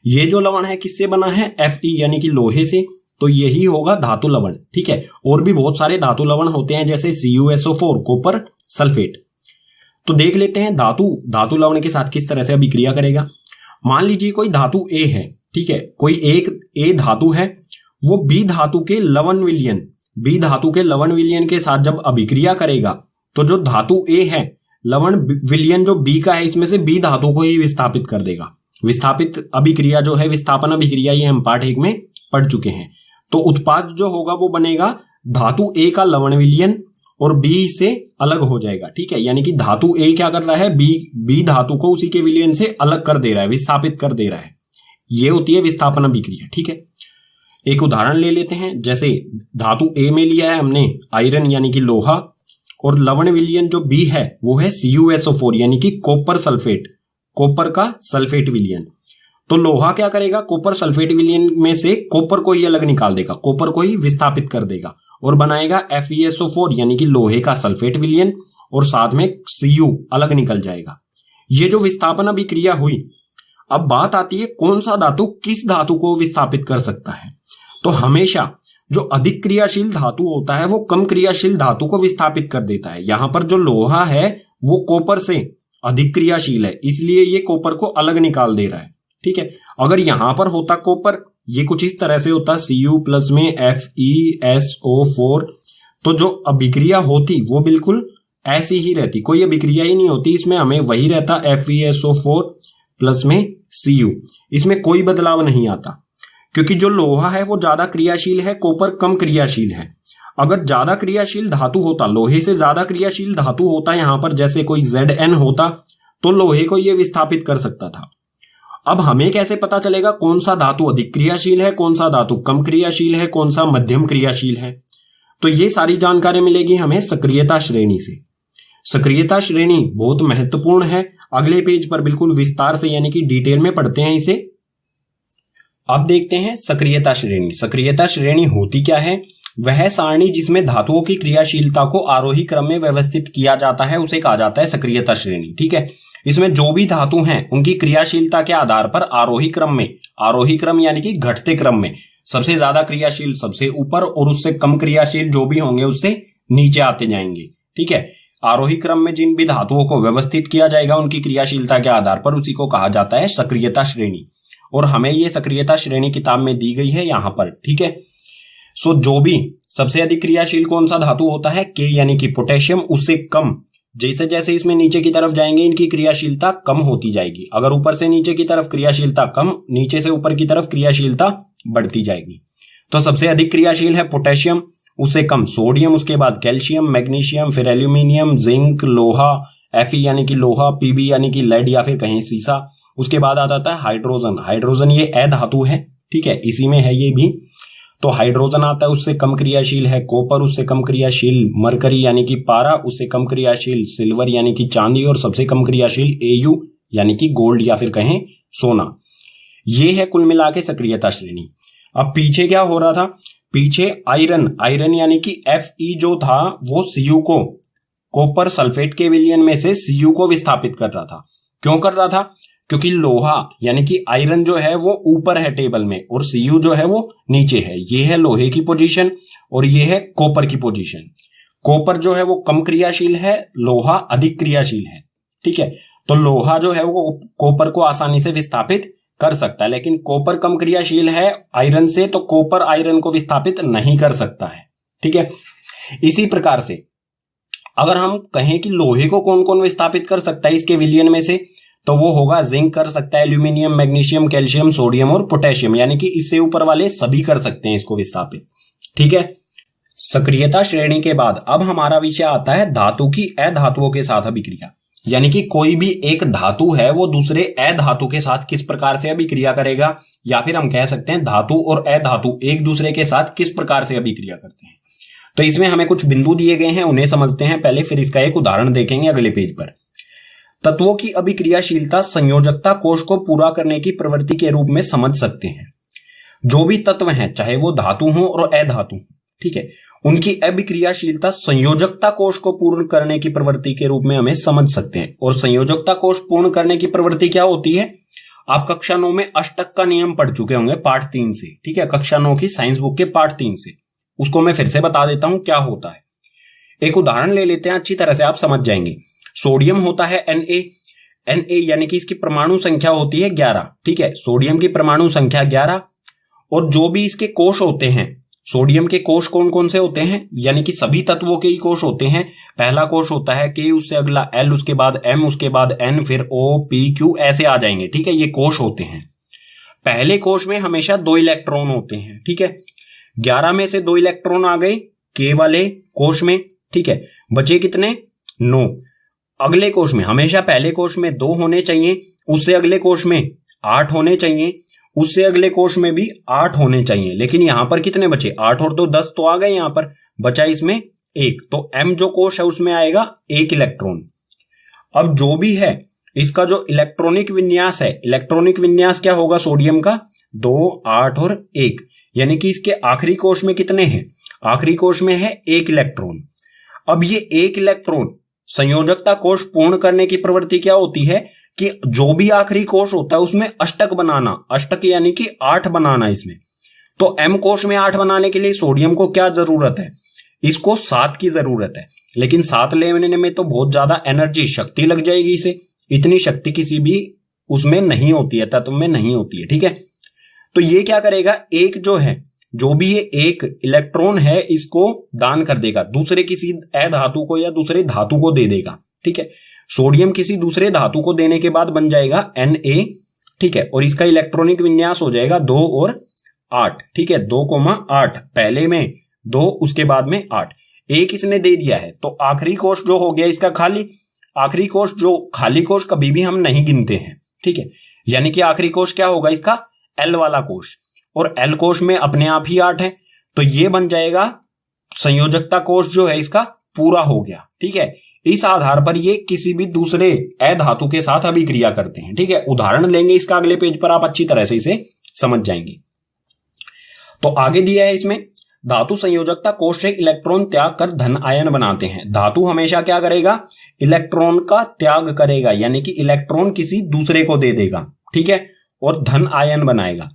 ये जो लवण है किससे बना है, Fe यानी कि लोहे से, तो यही होगा धातु लवण। ठीक है, और भी बहुत सारे धातु लवण होते हैं जैसे CuSO4 कॉपर सल्फेट। तो देख लेते हैं धातु लवण के साथ किस तरह से अभिक्रिया करेगा। मान लीजिए कोई धातु A है। ठीक है, कोई एक A धातु है, वो B धातु के लवण विलयन के साथ जब अभिक्रिया करेगा तो जो धातु A है लवण विलयन जो B का है इसमें से B धातु को ही विस्थापित कर देगा। विस्थापित अभिक्रिया जो है विस्थापन अभिक्रिया, ये हम पार्ट 1 में पढ़ चुके हैं। तो उत्पाद जो होगा वो बनेगा धातु A का लवण विलयन और B से अलग हो जाएगा। ठीक है, यानी कि धातु A क्या कर रहा है, B धातु को उसी के विलयन से अलग कर दे रहा है, विस्थापित कर दे रहा है। ये होती है विस्थापन अभिक्रिया। ठीक है, एक उदाहरण ले लेते हैं। जैसे धातु A में लिया है हमने आयरन यानी कि लोहा, और लवण विलयन जो B है वो है CuSO4 यानी कि कॉपर सल्फेट, कॉपर का सल्फेट विलयन। तो लोहा क्या करेगा, कॉपर सल्फेट विलयन में से कॉपर को ही अलग निकाल देगा, कॉपर को ही विस्थापित कर देगा और बनाएगा FeSO4 यानी कि लोहे का सल्फेट विलयन, और साथ में Cu अलग निकल जाएगा। ये जो विस्थापन अभिक्रिया हुई। अब बात आती है कौन सा धातु किस धातु को विस्थापित कर सकता है। तो हमेशा जो अधिक क्रियाशील धातु होता है वो कम क्रियाशील धातु को विस्थापित कर देता है। यहां पर जो लोहा है वो कॉपर से अधिक क्रियाशील है, इसलिए ये कॉपर को अलग निकाल दे रहा है। ठीक है, अगर यहां पर होता कॉपर, ये कुछ इस तरह से होता Cu प्लस में FeSO4, तो जो अभिक्रिया होती वो बिल्कुल ऐसी ही रहती, कोई अभिक्रिया ही नहीं होती। इसमें हमें वही रहता FeSO4 प्लस में Cu, इसमें कोई बदलाव नहीं आता, क्योंकि जो लोहा है वो ज्यादा क्रियाशील है, कॉपर कम क्रियाशील है। अगर ज्यादा क्रियाशील धातु होता, लोहे से ज्यादा क्रियाशील धातु होता यहां पर, जैसे कोई Zn होता, तो लोहे को ये विस्थापित कर सकता था। अब हमें कैसे पता चलेगा कौन सा धातु अधिक क्रियाशील है, कौन सा धातु कम क्रियाशील है, कौन सा मध्यम क्रियाशील है। तो ये सारी जानकारी मिलेगी हमें सक्रियता श्रेणी से। सक्रियता श्रेणी बहुत महत्वपूर्ण है। अगले पेज पर बिल्कुल विस्तार से यानी कि डिटेल में पढ़ते हैं इसे। अब देखते हैं सक्रियता श्रेणी। सक्रियता श्रेणी होती क्या है? वह सारणी जिसमें धातुओं की क्रियाशीलता को आरोही क्रम में व्यवस्थित किया जाता है उसे कहा जाता है सक्रियता श्रेणी। ठीक है, इसमें जो भी धातु हैं उनकी क्रियाशीलता के आधार पर आरोही क्रम में, आरोही क्रम यानी कि घटते क्रम में, सबसे ज्यादा क्रियाशील सबसे ऊपर और उससे कम क्रियाशील जो भी होंगे उससे नीचे आते जाएंगे। ठीक है, आरोही क्रम में जिन भी धातुओं को व्यवस्थित किया जाएगा उनकी क्रियाशीलता के आधार पर उसी को कहा जाता है सक्रियता श्रेणी। और हमें ये सक्रियता श्रेणी किताब में दी गई है यहां पर। ठीक है, सो जो भी सबसे अधिक क्रियाशील कौन सा धातु होता है? के यानी कि पोटेशियम, उससे कम जैसे जैसे इसमें नीचे की तरफ जाएंगे इनकी क्रियाशीलता कम होती जाएगी। अगर ऊपर से नीचे की तरफ क्रियाशीलता कम, नीचे से ऊपर की तरफ क्रियाशीलता बढ़ती जाएगी। तो सबसे अधिक क्रियाशील है पोटेशियम, उससे कम सोडियम, उसके बाद कैल्शियम, मैग्नीशियम, फिर एल्यूमिनियम, जिंक, लोहा, Fe यानी कि लोहा, Pb यानी कि लेड या फिर कहीं सीसा। उसके बाद आ जाता है हाइड्रोजन। हाइड्रोजन ये अधातु है। ठीक है, इसी में है ये भी। तो हाइड्रोजन आता है, उससे कम क्रियाशील है कॉपर, उससे कम क्रियाशील मरकरी यानी कि पारा, उससे कम क्रियाशील सिल्वर यानी कि चांदी, और सबसे कम क्रियाशील Au यानी कि गोल्ड या फिर कहें सोना। ये है कुल मिला के सक्रियता श्रेणी। अब पीछे क्या हो रहा था? पीछे आयरन, आयरन यानी कि Fe जो था वो Cu को, कॉपर सल्फेट के विलयन में से Cu को विस्थापित कर रहा था। क्यों कर रहा था? क्योंकि लोहा यानी कि आयरन जो है वो ऊपर है टेबल में और Cu जो है वो नीचे है। ये है लोहे की पोजीशन और ये है कॉपर की पोजीशन। कॉपर जो है वो कम क्रियाशील है, लोहा अधिक क्रियाशील है। ठीक है, तो लोहा जो है वो कॉपर को आसानी से विस्थापित कर सकता है, लेकिन कॉपर कम क्रियाशील है आयरन से, तो कॉपर आयरन को विस्थापित नहीं कर सकता है। ठीक है, इसी प्रकार से अगर हम कहें कि लोहे को कौन कौन विस्थापित कर सकता है इसके विलयन में से, तो वो होगा जिंक कर सकता है, एल्यूमिनियम, मैग्नीशियम, कैल्शियम, सोडियम और पोटेशियम, यानी कि इससे ऊपर वाले सभी कर सकते हैं इसको विस्थापित। ठीक है, सक्रियता श्रेणी के बाद अब हमारा विषय आता है धातु की अधातुओं के साथ अभिक्रिया। यानी कि कोई भी एक धातु है वो दूसरे अधातु के साथ किस प्रकार से अभिक्रिया करेगा, या फिर हम कह सकते हैं धातु और अधातु एक दूसरे के साथ किस प्रकार से अभिक्रिया करते हैं। तो इसमें हमें कुछ बिंदु दिए गए हैं, उन्हें समझते हैं पहले, फिर इसका एक उदाहरण देखेंगे अगले पेज पर। तत्वों की अभिक्रियाशीलता संयोजकता कोश को पूरा करने की प्रवृत्ति के रूप में समझ सकते हैं। जो भी तत्व हैं चाहे वो धातु हो और अधातु, ठीक है, उनकी अभिक्रियाशीलता संयोजकता कोश को पूर्ण करने की प्रवृत्ति के रूप में हमें समझ सकते हैं। और संयोजकता कोश पूर्ण करने की प्रवृत्ति क्या होती है? आप कक्षा 9 में अष्टक का नियम पढ़ चुके होंगे पाठ 3 से। ठीक है, कक्षा 9 की साइंस बुक के पाठ 3 से। उसको मैं फिर से बता देता हूं क्या होता है। एक उदाहरण ले लेते हैं, अच्छी तरह से आप समझ जाएंगे। सोडियम होता है Na यानी कि इसकी परमाणु संख्या होती है 11। ठीक है, सोडियम की परमाणु संख्या 11। और जो भी इसके कोश होते हैं, सोडियम के कोश कौन कौन से होते हैं? यानी कि सभी तत्वों के ही कोश होते हैं। पहला कोश होता है K, उससे अगला L, उसके बाद M, उसके बाद N, फिर O, P, Q ऐसे आ जाएंगे। ठीक है, ये कोश होते हैं। पहले कोश में हमेशा 2 इलेक्ट्रॉन होते हैं। ठीक है, 11 में से 2 इलेक्ट्रॉन आ गए K वाले कोश में। ठीक है, बचे कितने? 9। अगले कोश में हमेशा पहले कोश में 2 होने चाहिए, उससे अगले कोश में 8 होने चाहिए, उससे अगले कोश में भी 8 होने चाहिए। लेकिन यहां पर कितने बचे? 8 और 2 10 तो आ गए, यहां पर बचा इसमें 1। तो M जो कोश है उसमें आएगा 1 इलेक्ट्रॉन। अब जो भी है इसका जो इलेक्ट्रॉनिक विन्यास है, इलेक्ट्रॉनिक विन्यास क्या होगा सोडियम का? 2, 8 और 1। यानी कि इसके आखिरी कोश में कितने हैं? आखिरी कोश में है 1 इलेक्ट्रॉन। अब ये 1 इलेक्ट्रॉन संयोजकता कोश पूर्ण करने की प्रवृत्ति क्या होती है कि जो भी आखिरी कोश होता है उसमें अष्टक बनाना, अष्टक यानी कि 8 बनाना इसमें। तो M कोश में 8 बनाने के लिए सोडियम को क्या जरूरत है? इसको 7 की जरूरत है। लेकिन 7 लेने में तो बहुत ज्यादा एनर्जी, शक्ति लग जाएगी इसे। इतनी शक्ति किसी भी उसमें नहीं होती है, तत्व में नहीं होती है। ठीक है, तो ये क्या करेगा? एक जो है, जो भी ये 1 इलेक्ट्रॉन है इसको दान कर देगा, दूसरे किसी अधातु को या दूसरे धातु को दे देगा। ठीक है, सोडियम किसी दूसरे धातु को देने के बाद बन जाएगा Na। ठीक है, और इसका इलेक्ट्रॉनिक विन्यास हो जाएगा 2 और 8। ठीक है, 2,8, पहले में 2 उसके बाद में 8। 1 इसने दे दिया है, तो आखिरी कोश जो हो गया इसका खाली। आखिरी कोश जो खाली कोश कभी भी हम नहीं गिनते हैं। ठीक है, यानी कि आखिरी कोश क्या होगा इसका? L वाला कोश। और L कोश में अपने आप ही 8 है, तो ये बन जाएगा संयोजकता कोश जो है इसका पूरा हो गया। ठीक है, इस आधार पर ये किसी भी दूसरे अधातु के साथ अभिक्रिया करते हैं। ठीक है, उदाहरण लेंगे इसका अगले पेज पर, आप अच्छी तरह से इसे समझ जाएंगे। तो आगे दिया है इसमें, धातु संयोजकता कोष से इलेक्ट्रॉन त्याग कर धन आयन बनाते हैं। धातु हमेशा क्या करेगा, इलेक्ट्रॉन का त्याग करेगा, यानी कि इलेक्ट्रॉन किसी दूसरे को दे देगा। ठीक है, और धन आयन बनाएगा।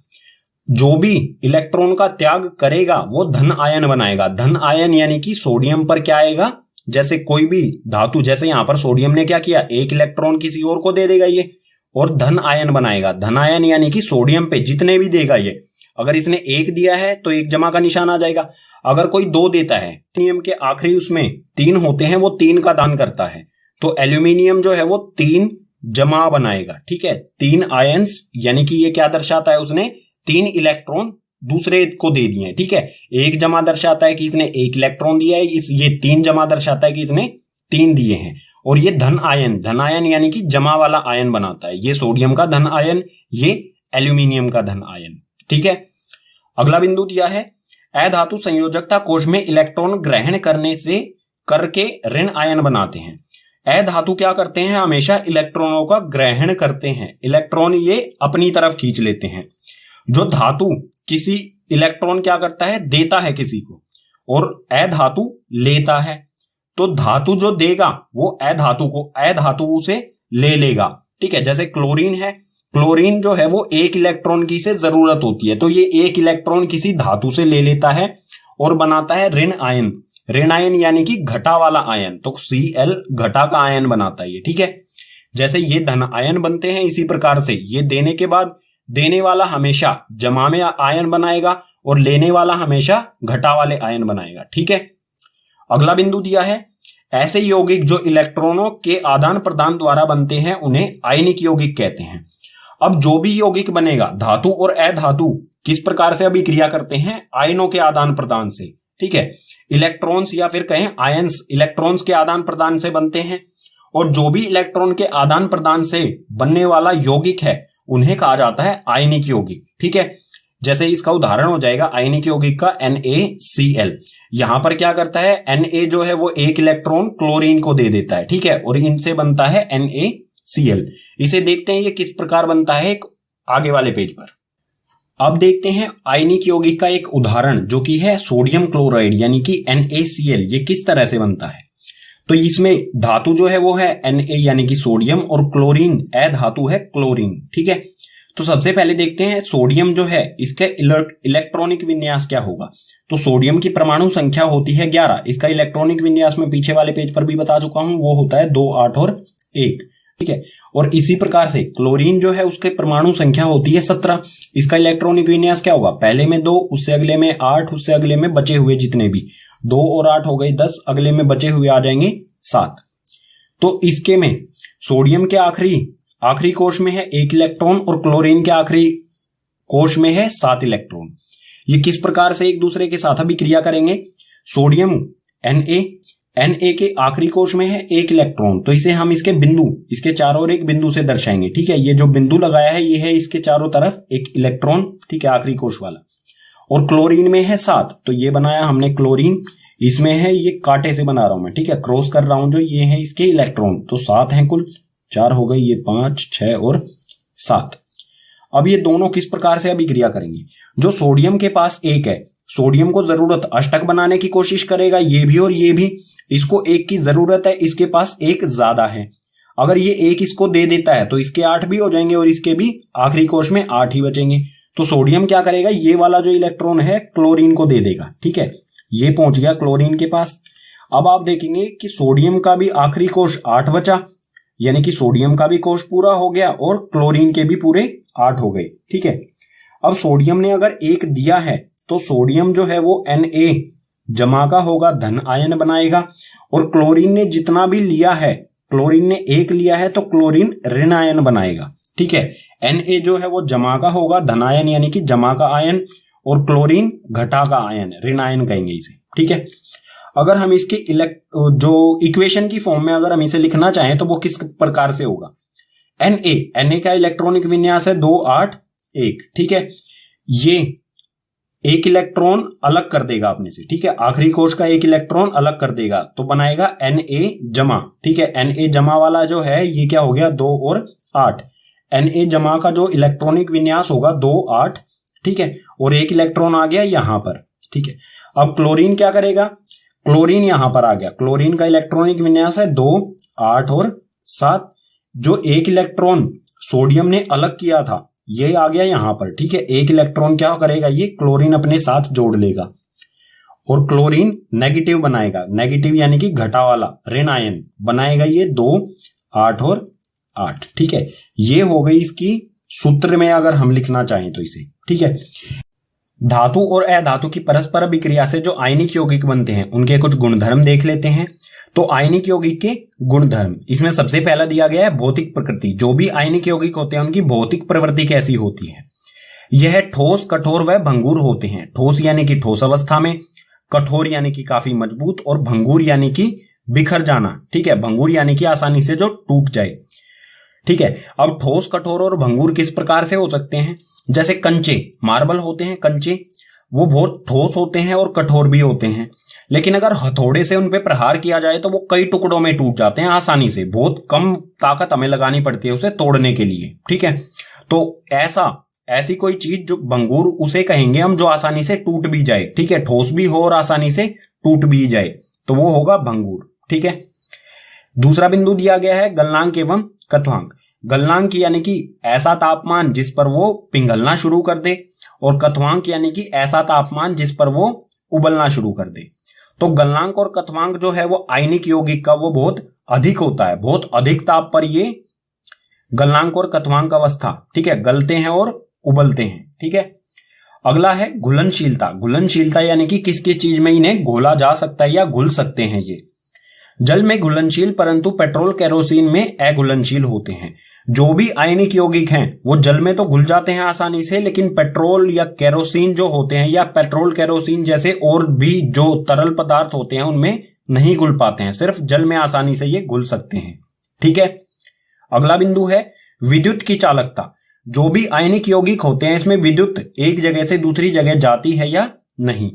जो भी इलेक्ट्रॉन का त्याग करेगा वो धन आयन बनाएगा। धन आयन यानी कि सोडियम पर क्या आएगा, जैसे कोई भी धातु, जैसे यहां पर सोडियम ने क्या किया, एक इलेक्ट्रॉन किसी और को दे देगा ये, और धन आयन बनाएगा। धन आयन यानी कि सोडियम पे जितने भी देगा ये, अगर इसने एक दिया है तो एक जमा का निशान आ जाएगा। अगर कोई दो देता है, एल्यूमिनियम के आखिरी उसमें 3 होते हैं, वो 3 का दान करता है, तो एल्यूमिनियम जो है वो 3 जमा बनाएगा। ठीक है, 3 आयंस, यानी कि ये क्या दर्शाता है, उसने 3 इलेक्ट्रॉन दूसरे को दे दिए हैं। ठीक है, एक जमा दर्शाता है कि इसने 1 इलेक्ट्रॉन दिया है, ये 3 जमा दर्शाता है कि इसने 3 दिए हैं। और ये धन आयन यानी कि जमा वाला आयन बनाता है। ये सोडियम का धन आयन, ये एल्यूमिनियम का धन आयन। ठीक है, अगला बिंदु दिया है, अधातु संयोजकता कोष में इलेक्ट्रॉन ग्रहण करने से करके ऋण आयन बनाते हैं। अधातु क्या करते हैं, हमेशा इलेक्ट्रॉनों का ग्रहण करते हैं, इलेक्ट्रॉन ये अपनी तरफ खींच लेते हैं। जो धातु किसी इलेक्ट्रॉन क्या करता है, देता है किसी को, और अधातु लेता है। तो धातु जो देगा वो अधातु उसे ले लेगा। ठीक है, जैसे क्लोरीन है, क्लोरीन जो है वो 1 इलेक्ट्रॉन की से जरूरत होती है, तो ये 1 इलेक्ट्रॉन किसी धातु से ले लेता है और बनाता है ऋण आयन। ऋण आयन यानी कि घटा वाला आयन, तो Cl घटा का आयन बनाता है ये। ठीक है, जैसे ये धन आयन बनते हैं, इसी प्रकार से ये देने के बाद देने वाला हमेशा जमा में आयन बनाएगा और लेने वाला हमेशा घटा वाले आयन बनाएगा। ठीक है, अगला बिंदु दिया है, ऐसे यौगिक जो इलेक्ट्रॉनों के आदान प्रदान द्वारा बनते हैं उन्हें आयनिक यौगिक कहते हैं। अब जो भी यौगिक बनेगा, धातु और अधातु किस प्रकार से अभिक्रिया करते हैं, आयनों के आदान प्रदान से। ठीक है, इलेक्ट्रॉन्स या फिर कहें आयंस इलेक्ट्रॉन्स के आदान प्रदान से बनते हैं, और जो भी इलेक्ट्रॉन के आदान प्रदान से बनने वाला यौगिक है उन्हें कहा जाता है आयनिक यौगिक। ठीक है, जैसे इसका उदाहरण हो जाएगा आयनिक यौगिक का NaCl। यहां पर क्या करता है, Na जो है वो 1 इलेक्ट्रॉन क्लोरीन को दे देता है। ठीक है, और इनसे बनता है NaCl। इसे देखते हैं ये किस प्रकार बनता है एक आगे वाले पेज पर। अब देखते हैं आयनिक यौगिक का एक उदाहरण, जो कि है सोडियम क्लोराइड यानी कि NaCl। ये किस तरह से बनता है, तो इसमें धातु जो है वो है Na यानी कि सोडियम, और क्लोरीन अधातु है क्लोरीन। ठीक है, तो सबसे पहले देखते हैं सोडियम जो है इसके इलेक्ट्रॉनिक विन्यास क्या होगा। तो सोडियम की परमाणु संख्या होती है 11। इसका इलेक्ट्रॉनिक विन्यास में पीछे वाले पेज पर भी बता चुका हूं, वो होता है 2, 8 और 1। ठीक है, और इसी प्रकार से क्लोरीन जो है उसके परमाणु संख्या होती है 17। इसका इलेक्ट्रॉनिक विन्यास क्या होगा, पहले में 2, उससे अगले में 8, उससे अगले में बचे हुए जितने भी 2 और 8 हो गए 10, अगले में बचे हुए आ जाएंगे 7। तो इसके में सोडियम के आखिरी कोष में है 1 इलेक्ट्रॉन और क्लोरीन के आखिरी कोष में है 7 इलेक्ट्रॉन। ये किस प्रकार से एक दूसरे के साथ अभिक्रिया करेंगे, सोडियम Na के आखिरी कोष में है 1 इलेक्ट्रॉन, तो इसे हम इसके चारों ओर एक बिंदु से दर्शाएंगे। ठीक है, ये जो बिंदु लगाया है ये है इसके चारों तरफ 1 इलेक्ट्रॉन। ठीक है, आखिरी कोष वाला। और क्लोरीन में है 7, तो ये बनाया हमने क्लोरीन, इसमें है ये कांटे से बना रहा हूं मैं। ठीक है, क्रॉस कर रहा हूं जो ये है इसके इलेक्ट्रॉन, तो 7 हैं कुल, 4 हो गए, ये 5, 6 और 7। अब ये दोनों किस प्रकार से अभिक्रिया करेंगे, जो सोडियम के पास 1 है, सोडियम को जरूरत अष्टक बनाने की कोशिश करेगा, ये भी और ये भी। इसको 1 की जरूरत है, इसके पास 1 ज्यादा है। अगर ये 1 इसको दे देता है तो इसके 8 भी हो जाएंगे और इसके भी आखिरी कोष में 8 ही बचेंगे। तो सोडियम क्या करेगा, ये वाला जो इलेक्ट्रॉन है क्लोरीन को दे देगा। ठीक है, ये पहुंच गया क्लोरीन के पास। अब आप देखेंगे कि सोडियम का भी आखिरी कोष 8 बचा, यानी कि सोडियम का भी कोष पूरा हो गया और क्लोरीन के भी पूरे 8 हो गए। ठीक है, अब सोडियम ने अगर 1 दिया है तो सोडियम जो है वो Na जमा का होगा, धन आयन बनाएगा, और क्लोरीन ने जितना भी लिया है, क्लोरीन ने 1 लिया है तो क्लोरीन ऋण आयन बनाएगा। ठीक है, Na जो है वो जमा का होगा, धन आयन यानी कि जमा का आयन, और क्लोरीन घटा का आयन, ऋण आयन कहेंगे इसे। ठीक है, अगर हम इसके जो इक्वेशन की फॉर्म में अगर हम इसे लिखना चाहें तो वो किस प्रकार से होगा, Na का इलेक्ट्रॉनिक विन्यास है 2, 8, 1। ठीक है, ये एक इलेक्ट्रॉन अलग कर देगा अपने से, ठीक है, आखिरी कोश का एक इलेक्ट्रॉन अलग कर देगा तो बनाएगा Na जमा, ठीक है। Na जमा वाला जो है ये क्या हो गया 2 और 8। Na जमा का जो इलेक्ट्रॉनिक विन्यास होगा 2 8, ठीक है, और एक इलेक्ट्रॉन आ गया यहां पर, ठीक है। अब क्लोरीन क्या करेगा, क्लोरीन यहां पर आ गया, क्लोरीन का इलेक्ट्रॉनिक विन्यास है 2 8 और 7। जो एक इलेक्ट्रॉन सोडियम ने अलग किया था ये आ गया यहां पर, ठीक है। एक इलेक्ट्रॉन क्या करेगा, ये क्लोरीन अपने साथ जोड़ लेगा और क्लोरीन नेगेटिव बनाएगा, नेगेटिव यानी कि घटा वाला ऋण आयन बनाएगा ये 2 8 और 8, ठीक है। ये हो गई इसकी सूत्र में अगर हम लिखना चाहें तो इसे, ठीक है। धातु और अधातु की परस्पर अभिक्रिया से जो आयनिक यौगिक बनते हैं उनके कुछ गुणधर्म देख लेते हैं। तो आयनिक यौगिक के गुणधर्म, इसमें सबसे पहला दिया गया है भौतिक प्रकृति। जो भी आयनिक यौगिक होते हैं उनकी भौतिक प्रवृत्ति कैसी होती है, यह ठोस, कठोर व भंगुर होते हैं। ठोस यानी कि ठोस अवस्था में, कठोर यानी कि काफी मजबूत, और भंगुर यानी कि बिखर जाना, ठीक है। भंगुर यानी कि आसानी से जो टूट जाए, ठीक है। अब ठोस, कठोर और भंगुर किस प्रकार से हो सकते हैं, जैसे कंचे, मार्बल होते हैं कंचे, वो बहुत ठोस होते हैं और कठोर भी होते हैं, लेकिन अगर हथौड़े से उन पे प्रहार किया जाए तो वो कई टुकड़ों में टूट जाते हैं आसानी से, बहुत कम ताकत हमें लगानी पड़ती है उसे तोड़ने के लिए, ठीक है। तो ऐसी कोई चीज जो भंगुर उसे कहेंगे हम, जो आसानी से टूट भी जाए, ठीक है, ठोस भी हो और आसानी से टूट भी जाए, तो वो होगा भंगुर, ठीक है। दूसरा बिंदु दिया गया है गलनांक एवं कथवांक। गलनांक यानी कि ऐसा तापमान जिस पर वो पिघलना शुरू कर दे, और कथवांक यानी कि ऐसा तापमान जिस पर वो उबलना शुरू कर दे। तो गलनांक और कथवांक जो है वो आयनिक यौगिक का वो बहुत अधिक होता है, बहुत अधिक ताप पर ये गलनांक और कथवांक अवस्था, ठीक है, गलते हैं और उबलते हैं, ठीक है। अगला है घुलनशीलता। घुलनशीलता यानी कि किस किस चीज में इन्हें घोला जा सकता है या घुल सकते हैं ये। जल में घुलनशील परंतु पेट्रोल केरोसिन में अघुलनशील होते हैं। जो भी आयनिक यौगिक हैं वो जल में तो घुल जाते हैं आसानी से, लेकिन पेट्रोल या केरोसिन जो होते हैं या पेट्रोल केरोसिन जैसे और भी जो तरल पदार्थ होते हैं उनमें नहीं घुल पाते हैं, सिर्फ जल में आसानी से ये घुल सकते हैं, ठीक है। अगला बिंदु है विद्युत की चालकता। जो भी आयनिक यौगिक होते हैं इसमें विद्युत एक जगह से दूसरी जगह जाती है या नहीं।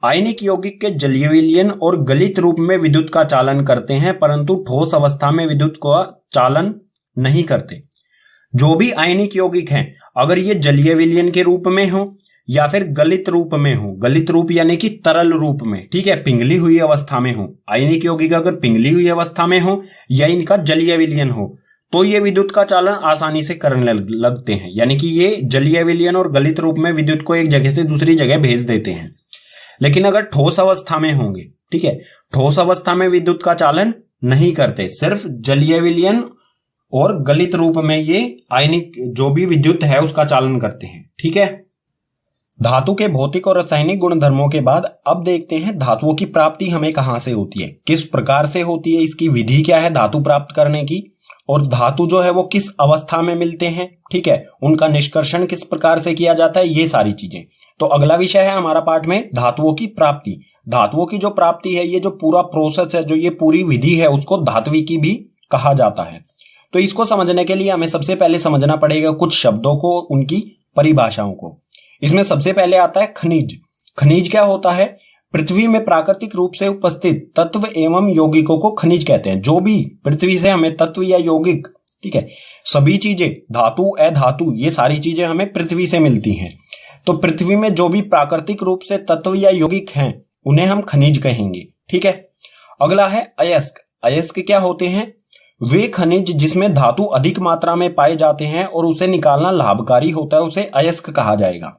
आयनिक यौगिक के जलीय विलयन और गलित रूप में विद्युत का चालन करते हैं, परंतु ठोस अवस्था में विद्युत का चालन नहीं करते। जो भी आयनिक यौगिक हैं अगर ये जलीय विलयन के रूप में हो या फिर गलित रूप में हो, गलित रूप यानी कि तरल रूप में, ठीक है, पिघली हुई अवस्था में हो, आयनिक यौगिक अगर पिघली हुई अवस्था में हो या इनका जलीय विलयन हो तो ये विद्युत का चालन आसानी से करने लगते हैं, यानी कि ये जलीय विलयन और गलित रूप में विद्युत को एक जगह से दूसरी जगह भेज देते हैं। लेकिन अगर ठोस अवस्था में होंगे, ठीक है, ठोस अवस्था में विद्युत का चालन नहीं करते, सिर्फ जलीय विलयन और गलित रूप में ये आयनिक जो भी विद्युत है उसका चालन करते हैं, ठीक है। धातु के भौतिक और रासायनिक गुणधर्मों के बाद अब देखते हैं धातुओं की प्राप्ति हमें कहां से होती है, किस प्रकार से होती है, इसकी विधि क्या है धातु प्राप्त करने की, और धातु जो है वो किस अवस्था में मिलते हैं, ठीक है, उनका निष्कर्षण किस प्रकार से किया जाता है, ये सारी चीजें। तो अगला विषय है हमारा पाठ में धातुओं की प्राप्ति। धातुओं की जो प्राप्ति है, ये जो पूरा प्रोसेस है, जो ये पूरी विधि है, उसको धात्विकी भी कहा जाता है। तो इसको समझने के लिए हमें सबसे पहले समझना पड़ेगा कुछ शब्दों को, उनकी परिभाषाओं को। इसमें सबसे पहले आता है खनिज। खनिज क्या होता है, पृथ्वी में प्राकृतिक रूप से उपस्थित तत्व एवं यौगिकों को खनिज कहते हैं। जो भी पृथ्वी से हमें तत्व या यौगिक, ठीक है, सभी चीजें धातु अधातु ये सारी चीजें हमें पृथ्वी से मिलती हैं। तो पृथ्वी में जो भी प्राकृतिक रूप से तत्व या यौगिक हैं उन्हें हम खनिज कहेंगे, ठीक है। अगला है अयस्क। अयस्क क्या होते हैं, वे खनिज जिसमें धातु अधिक मात्रा में पाए जाते हैं और उसे निकालना लाभकारी होता है, उसे अयस्क कहा जाएगा।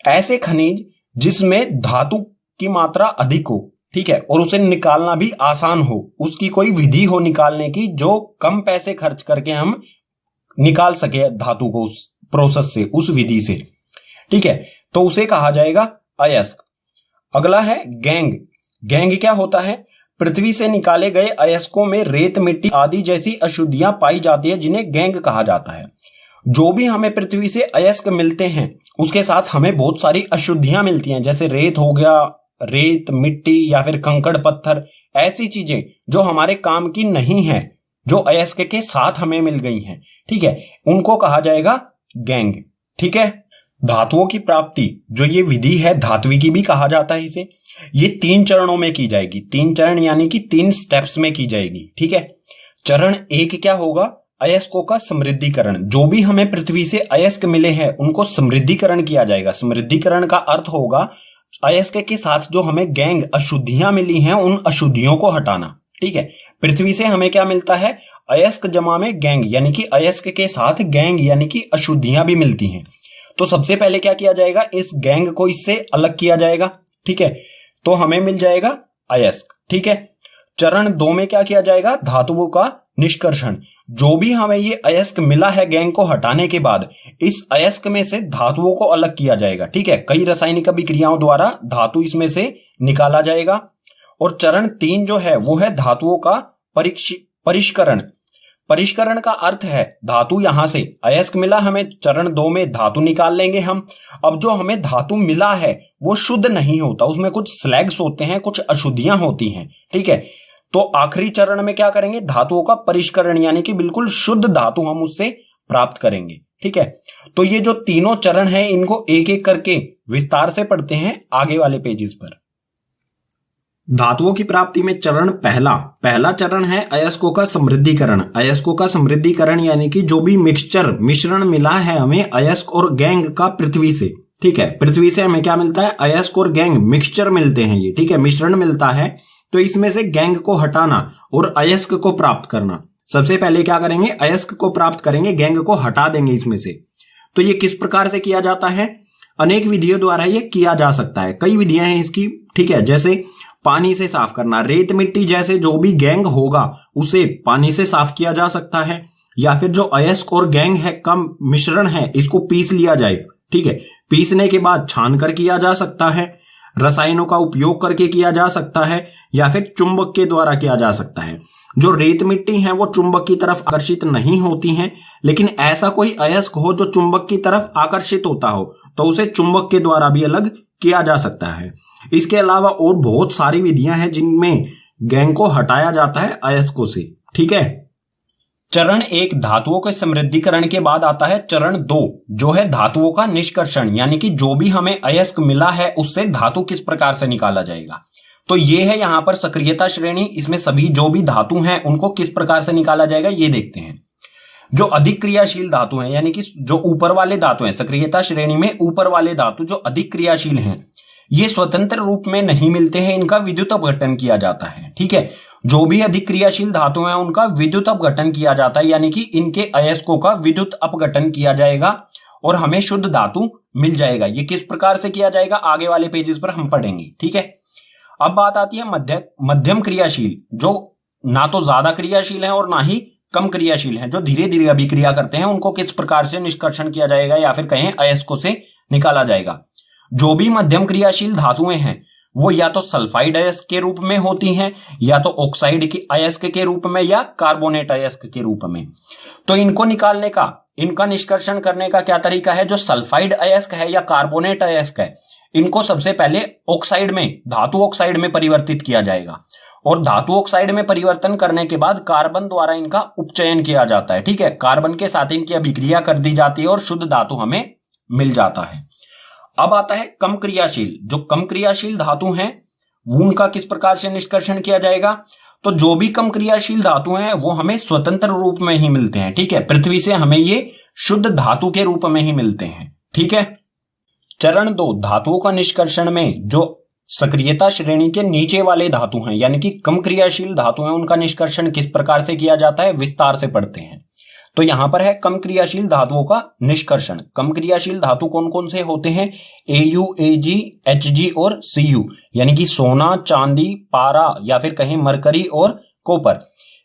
ऐसे खनिज जिसमें धातु की मात्रा अधिक हो, ठीक है, और उसे निकालना भी आसान हो, उसकी कोई विधि हो निकालने की जो कम पैसे खर्च करके हम निकाल सके धातु को उस प्रोसेस से, उस विधि से, ठीक है, तो उसे कहा जाएगा अयस्क। अगला है गैंग। गैंग क्या होता है, पृथ्वी से निकाले गए अयस्कों में रेत, मिट्टी आदि जैसी अशुद्धियां पाई जाती है जिन्हें गैंग कहा जाता है। जो भी हमें पृथ्वी से अयस्क मिलते हैं उसके साथ हमें बहुत सारी अशुद्धियां मिलती हैं, जैसे रेत हो गया, रेत, मिट्टी या फिर कंकड़ पत्थर, ऐसी चीजें जो हमारे काम की नहीं है, जो अयस्क के साथ हमें मिल गई हैं, ठीक है, उनको कहा जाएगा गैंग, ठीक है। धातुओं की प्राप्ति जो ये विधि है धात्विकी भी कहा जाता है इसे, ये 3 चरणों में की जाएगी। 3 चरण यानी कि 3 स्टेप्स में की जाएगी, ठीक है। चरण 1 क्या होगा, अयस्कों का समृद्धिकरण। जो भी हमें पृथ्वी से अयस्क मिले हैं उनको समृद्धिकरण किया जाएगा। समृद्धिकरण का अर्थ होगा अयस्क के साथ जो हमें गैंग अशुद्धियां मिली हैं उन अशुद्धियों को हटाना, ठीक है। पृथ्वी से हमें क्या मिलता है, अयस्क जमा में गैंग, यानी कि अयस्क के साथ गैंग यानी कि अशुद्धियां भी मिलती हैं। तो सबसे पहले क्या किया जाएगा, इस गैंग को इससे अलग किया जाएगा, ठीक है। तो हमें मिल जाएगा अयस्क, ठीक है। चरण 2 में क्या किया जाएगा, धातुओं का निष्कर्षण। जो भी हमें ये अयस्क मिला है गैंग को हटाने के बाद इस अयस्क में से धातुओं को अलग किया जाएगा, ठीक है। कई रासायनिक अभिक्रियाओं द्वारा धातु इसमें से निकाला जाएगा। और चरण 3 जो है वो है धातुओं का परिष्करण। परिष्करण का अर्थ है धातु, यहां से अयस्क मिला हमें, चरण 2 में धातु निकाल लेंगे हम। अब जो हमें धातु मिला है वो शुद्ध नहीं होता, उसमें कुछ स्लैग्स होते हैं, कुछ अशुद्धियां होती हैं, ठीक है। तो आखिरी चरण में क्या करेंगे, धातुओं का परिष्करण, यानी कि बिल्कुल शुद्ध धातु हम उससे प्राप्त करेंगे, ठीक है। तो ये जो तीनों चरण हैं इनको एक एक करके विस्तार से पढ़ते हैं आगे वाले पेजेस पर। धातुओं की प्राप्ति में चरण पहला चरण है अयस्कों का समृद्धिकरण। अयस्कों का समृद्धिकरण यानी कि जो भी मिश्रण मिला है हमें अयस्क और गैंग का पृथ्वी से, ठीक है। पृथ्वी से हमें क्या मिलता है, अयस्क और गैंग मिक्सचर मिलते हैं ये, ठीक है, मिश्रण मिलता है। तो इसमें से गैंग को हटाना और अयस्क को प्राप्त करना। सबसे पहले क्या करेंगे, अयस्क को प्राप्त करेंगे, गैंग को हटा देंगे इसमें से। तो ये किस प्रकार से किया जाता है, अनेक विधियों द्वारा ये किया जा सकता है। कई विधियां हैं इसकी, ठीक है। जैसे पानी से साफ करना, रेत मिट्टी जैसे जो भी गैंग होगा उसे पानी से साफ किया जा सकता है। या फिर जो अयस्क और गैंग है कम मिश्रण है इसको पीस लिया जाए, ठीक है। पीसने के बाद छान कर किया जा सकता है, रसायनों का उपयोग करके किया जा सकता है, या फिर चुंबक के द्वारा किया जा सकता है। जो रेत मिट्टी है वो चुंबक की तरफ आकर्षित नहीं होती हैं, लेकिन ऐसा कोई अयस्क हो जो चुंबक की तरफ आकर्षित होता हो तो उसे चुंबक के द्वारा भी अलग किया जा सकता है। इसके अलावा और बहुत सारी विधियां हैं जिनमें गैंग को हटाया जाता है अयस्कों से, ठीक है। चरण 1 धातुओं के समृद्धिकरण के बाद आता है चरण 2 जो है धातुओं का निष्कर्षण, यानी कि जो भी हमें अयस्क मिला है उससे धातु किस प्रकार से निकाला जाएगा। तो ये है यहां पर सक्रियता श्रेणी, इसमें सभी जो भी धातु हैं उनको किस प्रकार से निकाला जाएगा ये देखते हैं। जो अधिक क्रियाशील धातु हैं, यानी कि जो ऊपर वाले धातु हैं, सक्रियता श्रेणी में ऊपर वाले धातु जो अधिक क्रियाशील हैं ये स्वतंत्र रूप में नहीं मिलते हैं, इनका विद्युत अपघटन किया जाता है, ठीक है। जो भी अधिक क्रियाशील धातु हैं उनका विद्युत अपघटन किया जाता है, यानी कि इनके अयस्कों का विद्युत अपघटन किया जाएगा और हमें शुद्ध धातु मिल जाएगा। ये किस प्रकार से किया जाएगा आगे वाले पेजेस पर हम पढ़ेंगे, ठीक है। अब बात आती है मध्यम क्रियाशील, जो ना तो ज्यादा क्रियाशील है और ना ही कम क्रियाशील है, जो धीरे धीरे अभिक्रिया करते हैं, उनको किस प्रकार से निष्कर्षण किया जाएगा या फिर कहें अयस्कों से निकाला जाएगा। जो भी मध्यम क्रियाशील धातुएं हैं वो या तो सल्फाइड अयस्क के रूप में होती हैं, या तो ऑक्साइड की अयस्क के रूप में, या कार्बोनेट अयस्क के रूप में। तो इनको निकालने का, इनका निष्कर्षण करने का क्या तरीका है, जो सल्फाइड अयस्क है या कार्बोनेट अयस्क है इनको सबसे पहले ऑक्साइड में, धातु ऑक्साइड में परिवर्तित किया जाएगा। और धातु ऑक्साइड में परिवर्तन करने के बाद कार्बन द्वारा इनका उपचयन किया जाता है, ठीक है। कार्बन के साथ इनकी अभिक्रिया कर दी जाती है और शुद्ध धातु हमें मिल जाता है। अब आता है कम क्रियाशील। जो कम क्रियाशील धातु हैं उनका किस प्रकार से निष्कर्षण किया जाएगा। तो जो भी कम क्रियाशील धातु हैं वो हमें स्वतंत्र रूप में ही मिलते हैं, ठीक है। पृथ्वी से हमें ये शुद्ध धातु के रूप में ही मिलते हैं, ठीक है। चरण 2 धातुओं का निष्कर्षण में जो सक्रियता श्रेणी के नीचे वाले धातु हैं, यानी कि कम क्रियाशील धातु हैं, उनका निष्कर्षण किस प्रकार से किया जाता है विस्तार से पढ़ते हैं। तो यहां पर है कम क्रियाशील धातुओं का निष्कर्षण। कम क्रियाशील धातु कौन कौन से होते हैं, Au, Ag, Hg और Cu, यानी कि सोना, चांदी, पारा या फिर कहें मरकरी और कॉपर।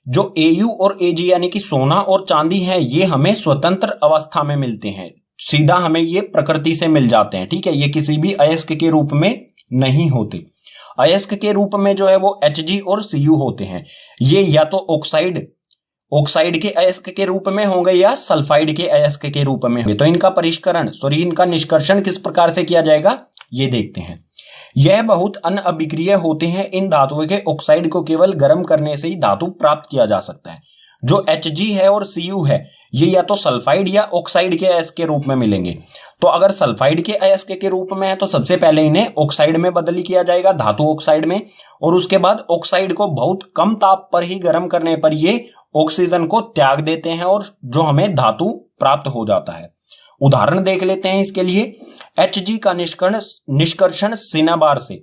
जो Au और Ag यानी कि सोना और चांदी है ये हमें स्वतंत्र अवस्था में मिलते हैं, सीधा हमें ये प्रकृति से मिल जाते हैं, ठीक है। ये किसी भी अयस्क के रूप में नहीं होते। अयस्क के रूप में जो है वो Hg और Cu होते हैं। ये या तो ऑक्साइड के अयस्क के रूप में होंगे या सल्फाइड के अयस्क के रूप में होंगे। तो इनका निष्कर्षण किस प्रकार से किया जाएगा ये देखते हैं। यह बहुत अनअभिक्रिय होते हैं। इन धातुओं के ऑक्साइड को केवल गर्म करने से ही धातु प्राप्त किया जा सकता है। जो Hg है और Cu है ये या तो सल्फाइड या ऑक्साइड के अयस्क के रूप में मिलेंगे। तो अगर सल्फाइड के अयस्क के रूप में है तो सबसे पहले इन्हें ऑक्साइड में बदली किया जाएगा, धातु ऑक्साइड में, और उसके बाद ऑक्साइड को बहुत कम ताप पर ही गर्म करने पर ये ऑक्सीजन को त्याग देते हैं और जो हमें धातु प्राप्त हो जाता है। उदाहरण देख लेते हैं इसके लिए। Hg का निष्कर्षण सिनाबार से।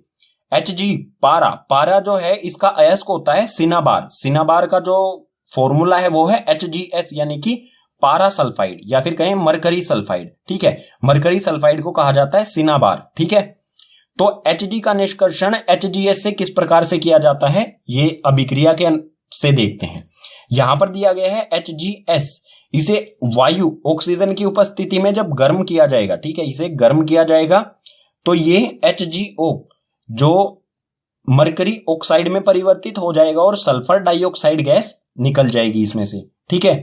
Hg पारा जो है इसका अयस्क होता है सिनाबार। सिनाबार का जो फॉर्मूला है वो है HgS यानी कि पारा सल्फाइड या फिर कहें मरकरी सल्फाइड। ठीक है, मरकरी सल्फाइड को कहा जाता है सिनाबार। ठीक है, तो Hg का निष्कर्षण HgS से किस प्रकार से किया जाता है ये अभिक्रिया के से देखते हैं। यहां पर दिया गया है HgS, इसे वायु ऑक्सीजन की उपस्थिति में जब गर्म किया जाएगा, ठीक है, इसे गर्म किया जाएगा तो ये HgO जो मरकरी ऑक्साइड में परिवर्तित हो जाएगा और सल्फर डाइऑक्साइड गैस निकल जाएगी इसमें से। ठीक है,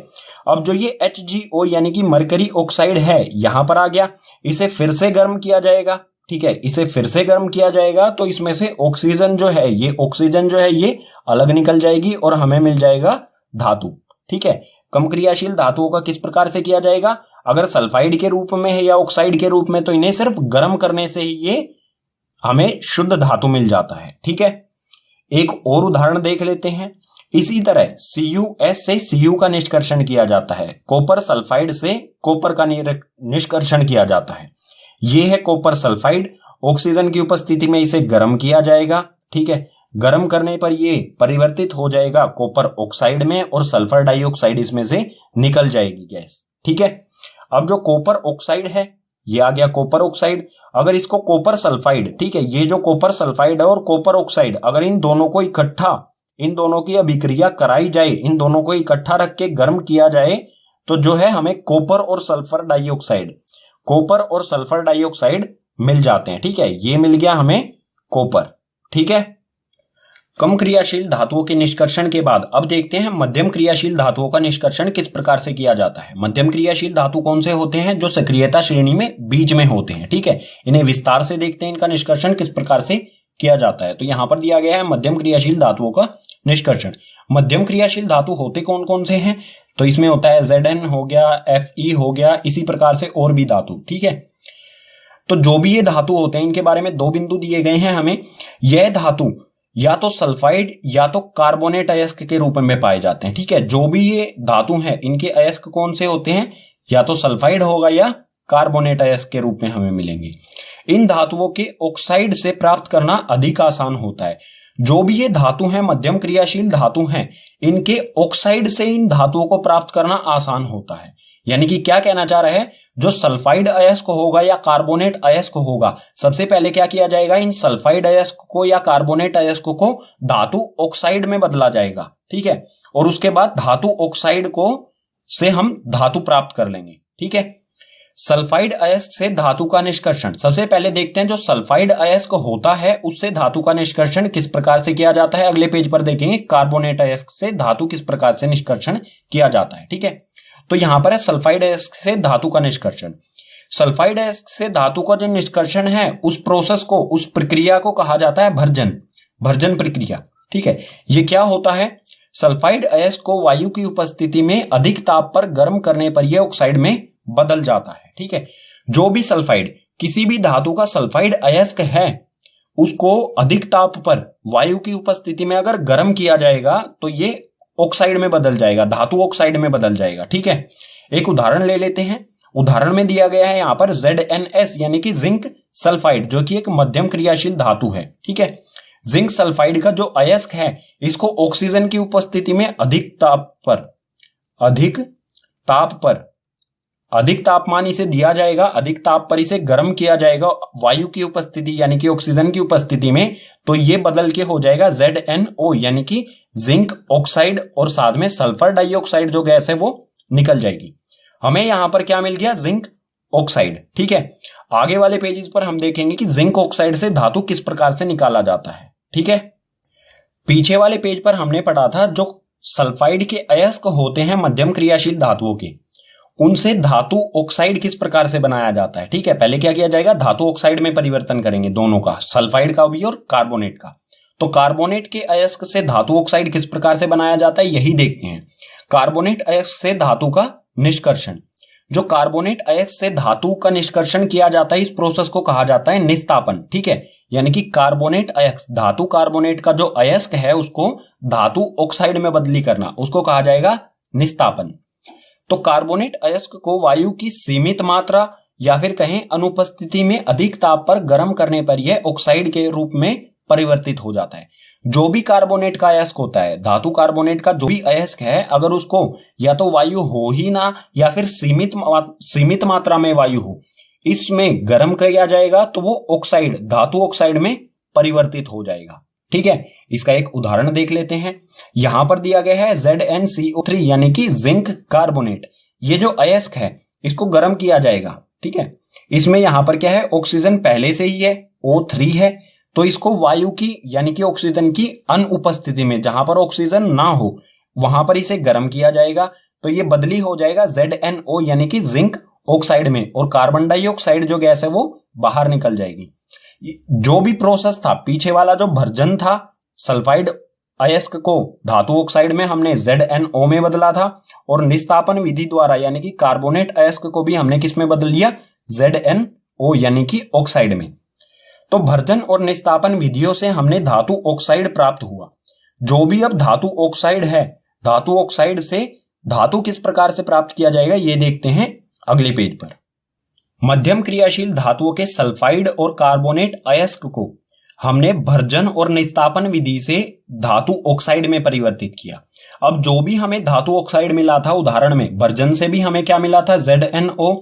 अब जो ये HgO यानी कि मरकरी ऑक्साइड है यहां पर आ गया, इसे फिर से गर्म किया जाएगा। ठीक है, इसे फिर से गर्म किया जाएगा तो इसमें से ऑक्सीजन जो है ये अलग निकल जाएगी और हमें मिल जाएगा धातु। ठीक है, कम क्रियाशील धातुओं का किस प्रकार से किया जाएगा, अगर सल्फाइड के रूप में है या ऑक्साइड के रूप में तो इन्हें सिर्फ गर्म करने से ही ये हमें शुद्ध धातु मिल जाता है। ठीक है, एक और उदाहरण देख लेते हैं। इसी तरह CuS से Cu का निष्कर्षण किया जाता है, कॉपर सल्फाइड से कॉपर का निष्कर्षण किया जाता है। ये है कॉपर सल्फाइड, ऑक्सीजन की उपस्थिति में इसे गर्म किया जाएगा। ठीक है, गर्म करने पर ये परिवर्तित हो जाएगा कॉपर ऑक्साइड में और सल्फर डाइऑक्साइड इसमें से निकल जाएगी गैस। ठीक है, अब जो कॉपर ऑक्साइड है ये आ गया कॉपर ऑक्साइड। अगर इसको कॉपर सल्फाइड, ठीक है, ये जो कॉपर सल्फाइड है और कॉपर ऑक्साइड, अगर इन दोनों को इकट्ठा, इन दोनों की अभिक्रिया कराई जाए, इन दोनों को इकट्ठा रख के गर्म किया जाए तो जो है हमें कॉपर और सल्फर डाइऑक्साइड मिल जाते हैं। ठीक है, ये मिल गया हमें कॉपर। ठीक है, कम क्रियाशील धातुओं के निष्कर्षण के बाद अब देखते हैं मध्यम क्रियाशील धातुओं का निष्कर्षण किस प्रकार से किया जाता है। मध्यम क्रियाशील धातु कौन से होते हैं, जो सक्रियता श्रेणी में बीच में होते हैं। ठीक है, इन्हें विस्तार से देखते हैं, इनका निष्कर्षण किस प्रकार से किया जाता है। तो यहां पर दिया गया है मध्यम क्रियाशील धातुओं का निष्कर्षण। मध्यम क्रियाशील धातु होते कौन कौन से हैं, तो इसमें होता है Zn हो गया, Fe हो गया, इसी प्रकार से और भी धातु। ठीक है, तो जो भी ये धातु होते हैं इनके बारे में दो बिंदु दिए गए हैं हमें। यह धातु या तो सल्फाइड या तो कार्बोनेट अयस्क के रूप में पाए जाते हैं। ठीक है, जो भी ये धातु हैं इनके अयस्क कौन से होते हैं, या तो सल्फाइड होगा या कार्बोनेट अयस्क के रूप में हमें मिलेंगे। इन धातुओं के ऑक्साइड से प्राप्त करना अधिक आसान होता है। जो भी ये धातु हैं मध्यम क्रियाशील धातु हैं, इनके ऑक्साइड से इन धातुओं को प्राप्त करना आसान होता है। यानी कि क्या कहना चाह रहे हैं, जो सल्फाइड अयस्क होगा या कार्बोनेट अयस्क होगा, सबसे पहले क्या किया जाएगा, इन सल्फाइड अयस्क को या कार्बोनेट अयस्क को धातु ऑक्साइड में बदला जाएगा। ठीक है, और उसके बाद धातु ऑक्साइड को से हम धातु प्राप्त कर लेंगे। ठीक है, सल्फाइड अयस्क से धातु का निष्कर्षण सबसे पहले देखते हैं। जो सल्फाइड अयस्क होता है उससे धातु का निष्कर्षण किस प्रकार से किया जाता है, अगले पेज पर देखेंगे। कार्बोनेट अयस्क से धातु किस प्रकार से निष्कर्षण किया जाता है। ठीक है, तो यहां पर है सल्फाइड अयस्क से धातु का निष्कर्षण। सल्फाइड अयस्क से धातु का जो निष्कर्षण है उस प्रोसेस को, उस प्रक्रिया को कहा जाता है भर्जन प्रक्रिया। ठीक है, ये क्या होता है, सल्फाइड अयस्क को वायु की उपस्थिति में अधिक ताप पर गर्म करने पर यह ऑक्साइड में बदल जाता है। ठीक है, जो भी सल्फाइड, किसी भी धातु का सल्फाइड अयस्क है उसको अधिक ताप पर वायु की उपस्थिति में अगर गर्म किया जाएगा तो ये ऑक्साइड में बदल जाएगा, धातु ऑक्साइड में बदल जाएगा। ठीक है, एक उदाहरण ले लेते हैं। उदाहरण में दिया गया है यहां पर ZnS यानी कि जिंक सल्फाइड, जो कि एक मध्यम क्रियाशील धातु है। ठीक है, जिंक सल्फाइड का जो अयस्क है इसको ऑक्सीजन की उपस्थिति में अधिक तापमान इसे दिया जाएगा, अधिक ताप पर इसे गर्म किया जाएगा वायु की उपस्थिति यानी कि ऑक्सीजन की उपस्थिति में, तो ये बदल के हो जाएगा ZnO यानी कि जिंक ऑक्साइड, और साथ में सल्फर डाइऑक्साइड जो गैस है वो निकल जाएगी। हमें यहां पर क्या मिल गया, जिंक ऑक्साइड। ठीक है, आगे वाले पेजेस पर हम देखेंगे कि जिंक ऑक्साइड से धातु किस प्रकार से निकाला जाता है। ठीक है, पीछे वाले पेज पर हमने पढ़ा था जो सल्फाइड के अयस्क होते हैं मध्यम क्रियाशील धातुओं के, उनसे धातु ऑक्साइड किस प्रकार से बनाया जाता है। ठीक है, पहले क्या किया जाएगा, धातु ऑक्साइड में परिवर्तन करेंगे दोनों का, सल्फाइड का भी और कार्बोनेट का। तो कार्बोनेट के अयस्क से धातु ऑक्साइड किस प्रकार से बनाया जाता है यही देखते हैं। कार्बोनेट अयस्क से धातु का निष्कर्षण। जो कार्बोनेट अयस्क से धातु का निष्कर्षण किया जाता है, इस प्रोसेस को कहा जाता है निस्तापन। ठीक है, यानी कि कार्बोनेट अयस्क, धातु कार्बोनेट का जो अयस्क है उसको धातु ऑक्साइड में बदली करना, उसको कहा जाएगा निस्तापन। तो कार्बोनेट अयस्क को वायु की सीमित मात्रा या फिर कहें अनुपस्थिति में अधिक ताप पर गर्म करने पर यह ऑक्साइड के रूप में परिवर्तित हो जाता है। जो भी कार्बोनेट का अयस्क होता है, धातु कार्बोनेट का जो भी अयस्क है, अगर उसको या तो वायु हो ही ना या फिर सीमित मात्रा में वायु हो, इसमें गर्म किया जाएगा तो वो ऑक्साइड, धातु ऑक्साइड में परिवर्तित हो जाएगा। ठीक है, इसका एक उदाहरण देख लेते हैं। यहां पर दिया गया है ZnCO3 यानी कि जिंक कार्बोनेट। ये जो अयस्क है इसको गर्म किया जाएगा। ठीक है, इसमें यहां पर क्या है, ऑक्सीजन पहले से ही है, O3 है, तो इसको वायु की यानी कि ऑक्सीजन की अनुपस्थिति में, जहां पर ऑक्सीजन ना हो वहां पर इसे गर्म किया जाएगा तो ये बदली हो जाएगा ZnO यानी कि जिंक ऑक्साइड में, और कार्बन डाइऑक्साइड जो गैस है वो बाहर निकल जाएगी। जो भी प्रोसेस था, पीछे वाला जो भर्जन था, सल्फाइड अयस्क को धातु ऑक्साइड में हमने ZnO में बदला था, और निस्तापन विधि द्वारा यानी कि कार्बोनेट अयस्क को भी हमने किस में बदल लिया, ZnO यानी कि ऑक्साइड में। तो भर्जन और निस्तापन विधियों से हमने धातु ऑक्साइड प्राप्त हुआ। जो भी अब धातु ऑक्साइड है, धातु ऑक्साइड से धातु किस प्रकार से प्राप्त किया जाएगा ये देखते हैं अगले पेज पर। मध्यम क्रियाशील धातुओं के सल्फाइड और कार्बोनेट अयस्क को हमने भर्जन और निस्तापन विधि से धातु ऑक्साइड में परिवर्तित किया। अब जो भी हमें धातु ऑक्साइड मिला था उदाहरण में, भर्जन से भी हमें क्या मिला था, ZnO,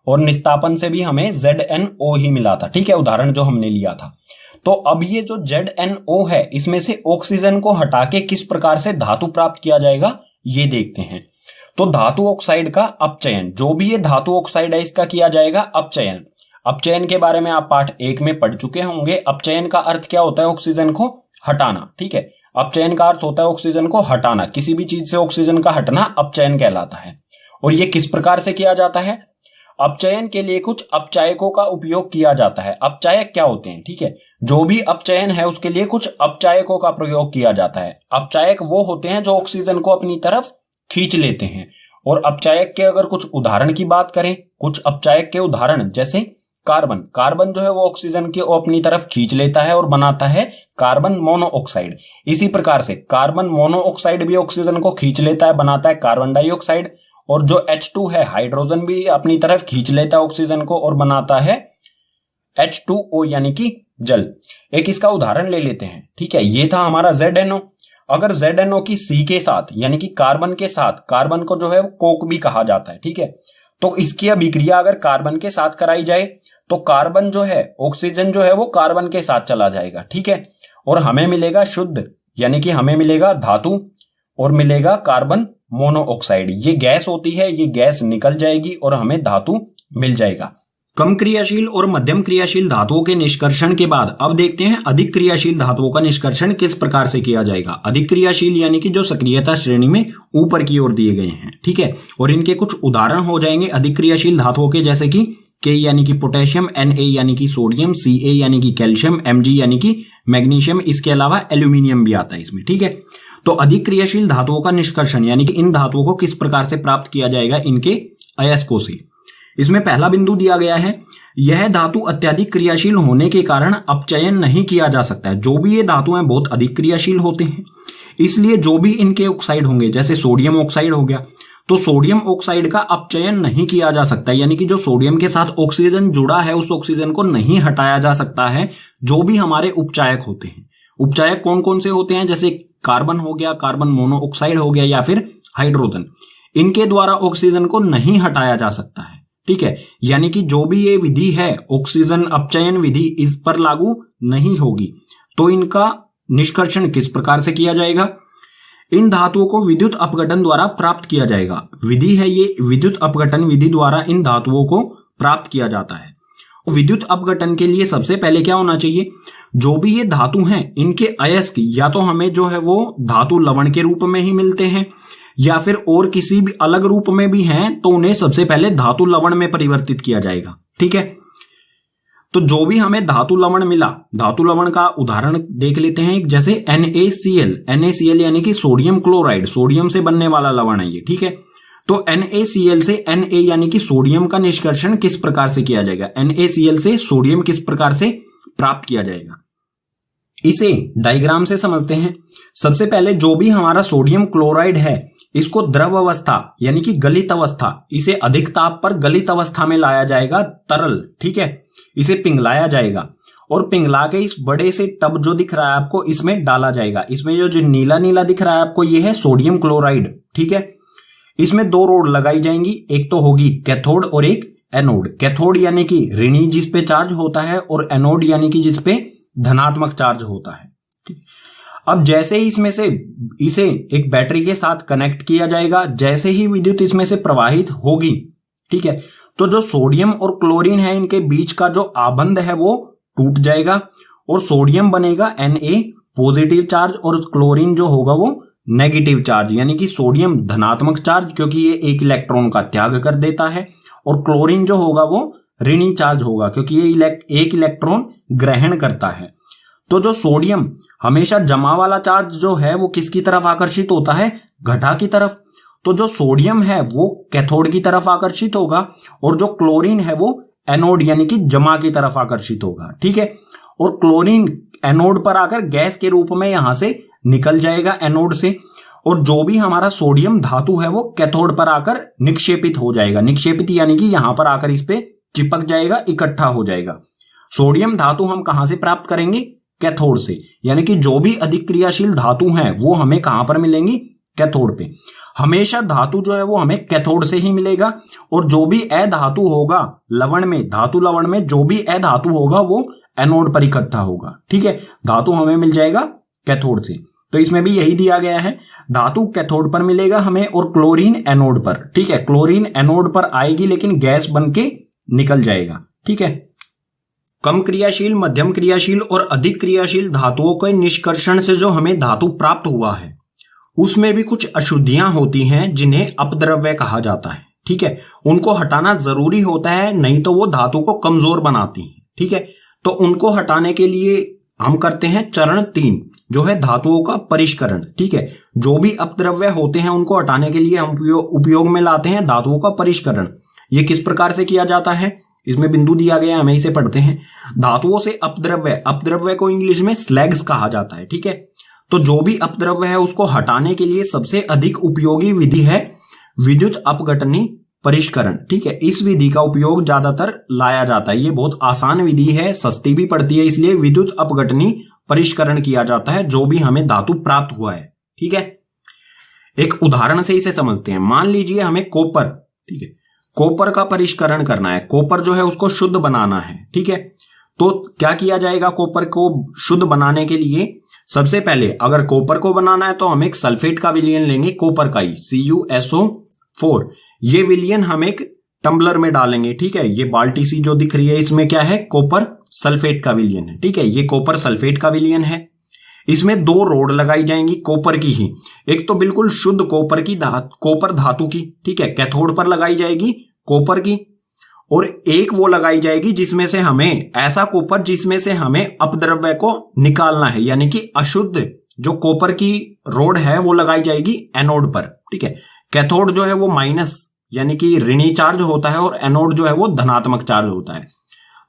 और निस्तापन से भी हमें ZnO ही मिला था। ठीक है, उदाहरण जो हमने लिया था। तो अब ये जो ZnO है, इसमें से ऑक्सीजन को हटा के किस प्रकार से धातु प्राप्त किया जाएगा ये देखते हैं। तो धातु ऑक्साइड का अपचयन, जो भी ये धातु ऑक्साइड है इसका किया जाएगा अपचयन। अपचयन के बारे में आप पाठ 1 में पढ़ चुके होंगे। अपचयन का अर्थ क्या होता है, ऑक्सीजन को हटाना। ठीक है, अपचयन का अर्थ होता है ऑक्सीजन को हटाना, किसी भी चीज से ऑक्सीजन का हटना अपचयन कहलाता है। और ये किस प्रकार से किया जाता है, अपचयन के लिए कुछ अपचायकों का उपयोग किया जाता है। अपचायक क्या होते हैं, ठीक है, जो भी अपचयन है उसके लिए कुछ अपचायकों का प्रयोग किया जाता है। अपचायक वो होते हैं जो ऑक्सीजन को अपनी तरफ खींच लेते हैं। और अपचायक के अगर कुछ उदाहरण की बात करें, कुछ अपचायक के उदाहरण जैसे कार्बन जो है वो ऑक्सीजन को अपनी तरफ खींच लेता है और बनाता है कार्बन मोनोऑक्साइड। इसी प्रकार से कार्बन मोनोऑक्साइड भी ऑक्सीजन को खींच लेता है, बनाता है कार्बन डाइऑक्साइड। और जो H2 है, हाइड्रोजन भी अपनी तरफ खींच लेता है ऑक्सीजन को और बनाता है H2O यानी कि जल। एक इसका उदाहरण ले लेते हैं। ठीक है, ये था हमारा ZnO। अगर ZnO की C के साथ यानी कि कार्बन के साथ, कार्बन को जो है वो कोक भी कहा जाता है। ठीक है, तो इसकी अभिक्रिया अगर कार्बन के साथ कराई जाए तो कार्बन जो है, ऑक्सीजन जो है वो कार्बन के साथ चला जाएगा। ठीक है, और हमें मिलेगा शुद्ध यानी कि हमें मिलेगा धातु और मिलेगा कार्बन मोनोऑक्साइड। ये गैस होती है, ये गैस निकल जाएगी और हमें धातु मिल जाएगा। कम क्रियाशील और मध्यम क्रियाशील धातुओं के निष्कर्षण के बाद अब देखते हैं अधिक क्रियाशील धातुओं का निष्कर्षण किस प्रकार से किया जाएगा। अधिक क्रियाशील यानी कि जो सक्रियता श्रेणी में ऊपर की ओर दिए गए हैं। ठीक है, और इनके कुछ उदाहरण हो जाएंगे अधिक क्रियाशील धातुओं के, जैसे कि K यानी कि पोटेशियम, Na यानी कि सोडियम, Ca यानी कि कैल्शियम, Mg यानी कि मैग्नीशियम, इसके अलावा एल्यूमिनियम भी आता है इसमें। ठीक है, तो अधिक क्रियाशील धातुओं का निष्कर्षण यानी कि इन धातुओं को किस प्रकार से प्राप्त किया जाएगा इनके अयस्कों से। इसमें पहला बिंदु दिया गया है, यह धातु अत्यधिक क्रियाशील होने के कारण अपचयन नहीं किया जा सकता है। जो भी ये धातु हैं बहुत अधिक क्रियाशील होते हैं, इसलिए जो भी इनके ऑक्साइड होंगे, जैसे सोडियम ऑक्साइड हो गया, तो सोडियम ऑक्साइड का अपचयन नहीं किया जा सकता, यानी कि जो सोडियम के साथ ऑक्सीजन जुड़ा है उस ऑक्सीजन को नहीं हटाया जा सकता है। जो भी हमारे उपचायक होते हैं, उपचायक कौन कौन से होते हैं, जैसे कार्बन हो गया, कार्बन मोनोऑक्साइड हो गया, या फिर हाइड्रोजन, इनके द्वारा ऑक्सीजन को नहीं हटाया जा सकता है। ठीक है, यानी कि जो भी ये विधि है, ऑक्सीजन अपचयन विधि, इस पर लागू नहीं होगी। तो इनका निष्कर्षण किस प्रकार से किया जाएगा, इन धातुओं को विद्युत अपघटन द्वारा प्राप्त किया जाएगा। विधि है ये, विद्युत अपघटन विधि द्वारा इन धातुओं को प्राप्त किया जाता है। विद्युत अपघटन के लिए सबसे पहले क्या होना चाहिए, जो भी ये धातु हैं इनके अयस्क या तो हमें जो है वो धातु लवण के रूप में ही मिलते हैं, या फिर और किसी भी अलग रूप में भी हैं, तो उन्हें सबसे पहले धातु लवण में परिवर्तित किया जाएगा। ठीक है, तो जो भी हमें धातु लवण मिला, धातु लवण का उदाहरण देख लेते हैं, जैसे NaCl, NaCl यानी कि सोडियम क्लोराइड, सोडियम से बनने वाला लवण है ये, ठीक है। तो NaCl से Na यानी कि सोडियम का निष्कर्षण किस प्रकार से किया जाएगा, NaCl से सोडियम किस प्रकार से प्राप्त किया जाएगा, इसे डायग्राम से समझते हैं। सबसे पहले जो भी हमारा सोडियम क्लोराइड है, इसको द्रव अवस्था यानी कि गलित अवस्था, इसे अधिक ताप पर गलित अवस्था में लाया जाएगा, तरल, ठीक है। इसे पिघलाया जाएगा और पिघला के इस बड़े से टब जो दिख रहा है आपको, इसमें डाला जाएगा। इसमें जो नीला नीला दिख रहा है आपको, ये है सोडियम क्लोराइड, ठीक है। इसमें दो रोड लगाई जाएंगी, एक तो होगी कैथोड और एक एनोड। कैथोड यानी कि ऋणी जिस पे चार्ज होता है, और एनोड यानी कि जिस पे धनात्मक चार्ज होता है, ठीक। अब जैसे ही इसमें से इसे एक बैटरी के साथ कनेक्ट किया जाएगा, जैसे ही विद्युत इसमें से प्रवाहित होगी, ठीक है, तो जो सोडियम और क्लोरीन है, इनके बीच का जो आबंध है वो टूट जाएगा और सोडियम बनेगा Na पॉजिटिव चार्ज और क्लोरीन जो होगा वो नेगेटिव चार्ज, यानी कि सोडियम धनात्मक चार्ज क्योंकि ये एक इलेक्ट्रॉन का त्याग कर देता है, और क्लोरीन जो होगा वो ऋणी चार्ज होगा क्योंकि ये एक इलेक्ट्रॉन ग्रहण करता है। तो जो सोडियम हमेशा जमा वाला चार्ज जो है वो किसकी तरफ आकर्षित होता है, घटा की तरफ। तो जो सोडियम है वो कैथोड की तरफ आकर्षित होगा और जो क्लोरीन है वो एनोड यानी कि जमा की तरफ आकर्षित होगा, ठीक है। और क्लोरीन एनोड पर आकर गैस के रूप में यहां से निकल जाएगा एनोड से, और जो भी हमारा सोडियम धातु है वो कैथोड पर आकर निक्षेपित हो जाएगा। निक्षेपित यानी कि यहां पर आकर इस पे चिपक जाएगा, इकट्ठा हो जाएगा। सोडियम धातु हम कहां से प्राप्त करेंगे, कैथोड से, यानी कि जो भी अधिक क्रियाशील धातु हैं वो हमें कहां पर मिलेंगी, कैथोड पे। हमेशा धातु जो है वो हमें कैथोड से ही मिलेगा, और जो भी अधातु होगा लवण में, धातु लवण में जो भी अधातु होगा वो एनोड पर इकट्ठा होगा, ठीक है। धातु हमें मिल जाएगा कैथोड से। तो इसमें भी यही दिया गया है, धातु कैथोड पर मिलेगा हमें और क्लोरीन एनोड पर, ठीक है। क्लोरीन एनोड पर आएगी लेकिन गैस बन के निकल जाएगा, ठीक है। कम क्रियाशील, मध्यम क्रियाशील और अधिक क्रियाशील धातुओं के निष्कर्षण से जो हमें धातु प्राप्त हुआ है उसमें भी कुछ अशुद्धियां होती हैं जिन्हें अपद्रव्य कहा जाता है, ठीक है। उनको हटाना जरूरी होता है, नहीं तो वो धातु को कमजोर बनाती हैं, ठीक है। तो उनको हटाने के लिए हम करते हैं चरण 3 जो है धातुओं का परिष्करण, ठीक है। जो भी अपद्रव्य होते हैं उनको हटाने के लिए हम उपयोग में लाते हैं धातुओं का परिष्करण। ये किस प्रकार से किया जाता है, इसमें बिंदु दिया गया है, हमें इसे पढ़ते हैं। धातुओं से अपद्रव्य, अपद्रव्य को इंग्लिश में स्लैग्स कहा जाता है, ठीक है। तो जो भी अपद्रव्य है उसको हटाने के लिए सबसे अधिक उपयोगी विधि है विद्युत अपघटनी परिष्करण, ठीक है। इस विधि का उपयोग ज्यादातर लाया जाता है, ये बहुत आसान विधि है, सस्ती भी पड़ती है, इसलिए विद्युत अपघटनी परिष्करण किया जाता है जो भी हमें धातु प्राप्त हुआ है, ठीक है। एक उदाहरण से इसे समझते हैं। मान लीजिए हमें कॉपर, ठीक है, कॉपर का परिष्करण करना है, कॉपर जो है उसको शुद्ध बनाना है, ठीक है। तो क्या किया जाएगा, कॉपर को शुद्ध बनाने के लिए सबसे पहले अगर कॉपर को बनाना है तो हम एक सल्फेट का विलयन लेंगे, कॉपर का ही, CuSO4। ये विलयन हम एक टम्बलर में डालेंगे, ठीक है। ये बाल्टी सी जो दिख रही है इसमें क्या है, कॉपर सल्फेट का विलयन है, ठीक है। ये कॉपर सल्फेट का विलयन है। इसमें 2 रोड लगाई जाएंगी कॉपर की ही, एक तो बिल्कुल शुद्ध कॉपर की कॉपर धातु की, ठीक है, कैथोड पर लगाई जाएगी कॉपर की, और एक वो लगाई जाएगी जिसमें से हमें ऐसा कॉपर जिसमें से हमें अपद्रव्य को निकालना है, यानी कि अशुद्ध जो कॉपर की रोड है वो लगाई जाएगी एनोड पर, ठीक है। कैथोड जो है वो माइनस यानी कि ऋणी चार्ज होता है और एनोड जो है वो धनात्मक चार्ज होता है।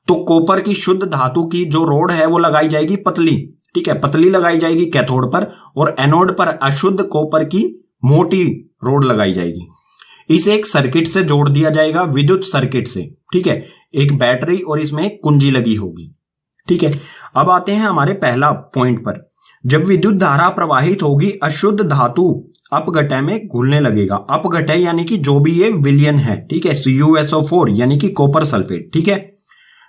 तो कॉपर की शुद्ध धातु की जो रोड है वो लगाई जाएगी पतली, ठीक है, पतली लगाई जाएगी कैथोड पर, और एनोड पर अशुद्ध कॉपर की मोटी रोड लगाई जाएगी। इसे एक सर्किट से जोड़ दिया जाएगा, विद्युत सर्किट से, ठीक है। एक बैटरी और इसमें एक कुंजी लगी होगी, ठीक है। अब आते हैं हमारे पहला पॉइंट पर। जब विद्युत धारा प्रवाहित होगी अशुद्ध धातु अपघटय में घुलने लगेगा। अपघटय यानी कि जो भी ये विलयन है, ठीक है, CuSO4 यानी कि कॉपर सल्फेट, ठीक है।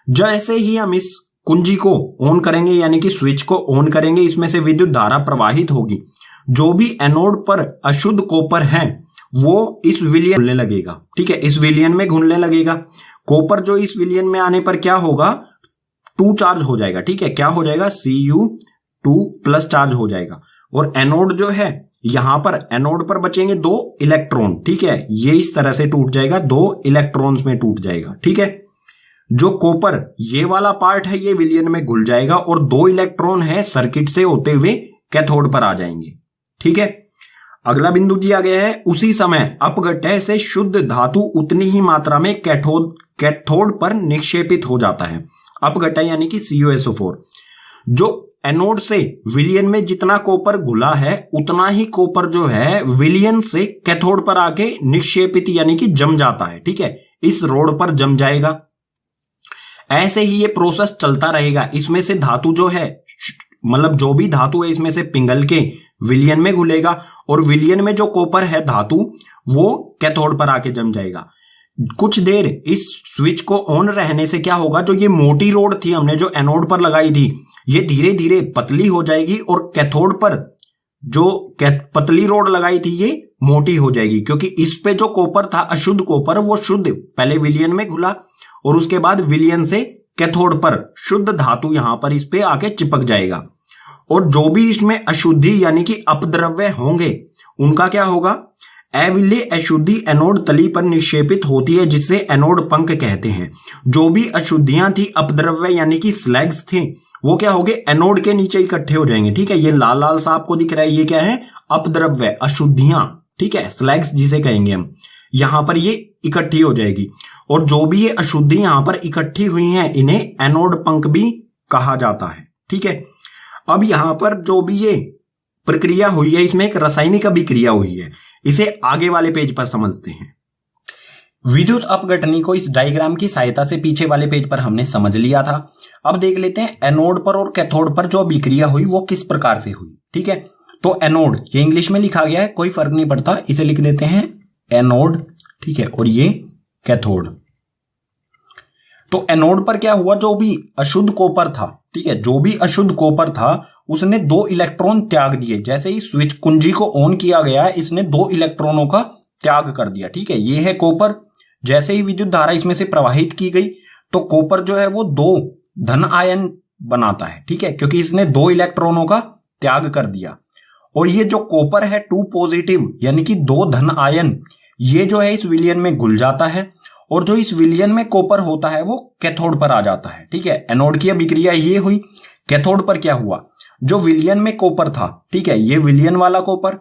जैसे ही हम इस कुंजी को ऑन करेंगे यानी कि स्विच को ऑन करेंगे, इसमें से विद्युत धारा प्रवाहित होगी। जो भी एनोड पर अशुद्ध कॉपर है वो इस विलयन घुलने लगेगा, ठीक है, इस विलयन में घुलने लगेगा। कॉपर जो इस विलयन में आने पर क्या होगा, 2 चार्ज हो जाएगा, ठीक है। क्या हो जाएगा, Cu2+ चार्ज हो जाएगा। और एनोड जो है यहां पर एनोड पर बचेंगे 2 इलेक्ट्रॉन, ठीक है। ये इस तरह से टूट जाएगा, 2 इलेक्ट्रॉन्स में टूट जाएगा, ठीक है। जो कॉपर ये वाला पार्ट है ये विलयन में घुल जाएगा और 2 इलेक्ट्रॉन है सर्किट से होते हुए कैथोड पर आ जाएंगे। ठीक है, अगला बिंदु दिया गया है, उसी समय अपघट्य से शुद्ध धातु उतनी ही मात्रा में कैथोड पर निक्षेपित हो जाता है। अपघट्य यानी कि CuSO4। जो एनोड से विलयन में जितना कॉपर घुला है उतना ही कॉपर जो है विलयन से कैथोड पर आके निक्षेपित यानी कि जम जाता है। ठीक है, इस रोड पर जम जाएगा। ऐसे ही ये प्रोसेस चलता रहेगा। इसमें से धातु जो है, मतलब जो भी धातु है इसमें से पिघल के विलयन में घुलेगा और विलयन में जो कॉपर है धातु वो कैथोड पर आके जम जाएगा। कुछ देर इस स्विच को ऑन रहने से क्या होगा, जो ये मोटी रोड थी हमने जो एनोड पर लगाई थी ये धीरे धीरे पतली हो जाएगी और कैथोड पर जो पतली रोड लगाई थी ये मोटी हो जाएगी, क्योंकि इस पे जो कॉपर था अशुद्ध कॉपर वो शुद्ध पहले विलयन में घुला और उसके बाद विलयन से कैथोड पर शुद्ध धातु यहां पर इस पे आके चिपक जाएगा। और जो भी इसमें अशुद्धि यानी कि अपद्रव्य होंगे उनका क्या होगा, अविलेय अशुद्धि एनोड तली पर निक्षेपित होती है जिससे एनोड पंख कहते हैं। जो भी अशुद्धियां थी अपद्रव्य यानी कि स्लैग्स थे वो क्या हो गए, एनोड के नीचे इकट्ठे हो जाएंगे। ठीक है, ये लाल लाल सा आपको दिख रहा है ये क्या है, अपद्रव्य अशुद्धियां। ठीक है, स्लैग्स जिसे कहेंगे हम, यहां पर ये इकट्ठी हो जाएगी और जो भी ये अशुद्धि यहां पर इकट्ठी हुई हैं इन्हें एनोड पंख भी कहा जाता है। ठीक है, अब यहां पर जो भी ये प्रक्रिया हुई है इसमें एक रासायनिक अभिक्रिया हुई है, इसे आगे वाले पेज पर समझते हैं। विद्युत अपघटनी को इस डायग्राम की सहायता से पीछे वाले पेज पर हमने समझ लिया था। अब देख लेते हैं एनोड पर और कैथोड पर जो अभिक्रिया हुई वो किस प्रकार से हुई। ठीक है, तो एनोड ये इंग्लिश में लिखा गया है, कोई फर्क नहीं पड़ता, इसे लिख देते हैं एनोड। ठीक है, और ये कैथोड। तो एनोड पर क्या हुआ, जो भी अशुद्ध कॉपर था, ठीक है, जो भी अशुद्ध कॉपर था उसने 2 इलेक्ट्रॉन त्याग दिए। जैसे ही स्विच कुंजी को ऑन किया गया इसने 2 इलेक्ट्रॉनों का त्याग कर दिया। ठीक है, ये है कॉपर। जैसे ही विद्युत धारा इसमें से प्रवाहित की गई तो कॉपर जो है वो 2 धन आयन बनाता है। ठीक है, क्योंकि इसने 2 इलेक्ट्रॉनों का त्याग कर दिया। और ये जो कॉपर है 2 पॉजिटिव यानी कि 2 धन आयन, ये जो है इस विलयन में घुल जाता है और जो इस विलयन में कॉपर होता है वो कैथोड पर आ जाता है। ठीक है, एनोड की अभिक्रिया ये हुई। कैथोड पर क्या हुआ, जो विलयन में कॉपर था, ठीक है, ये विलयन वाला कॉपर,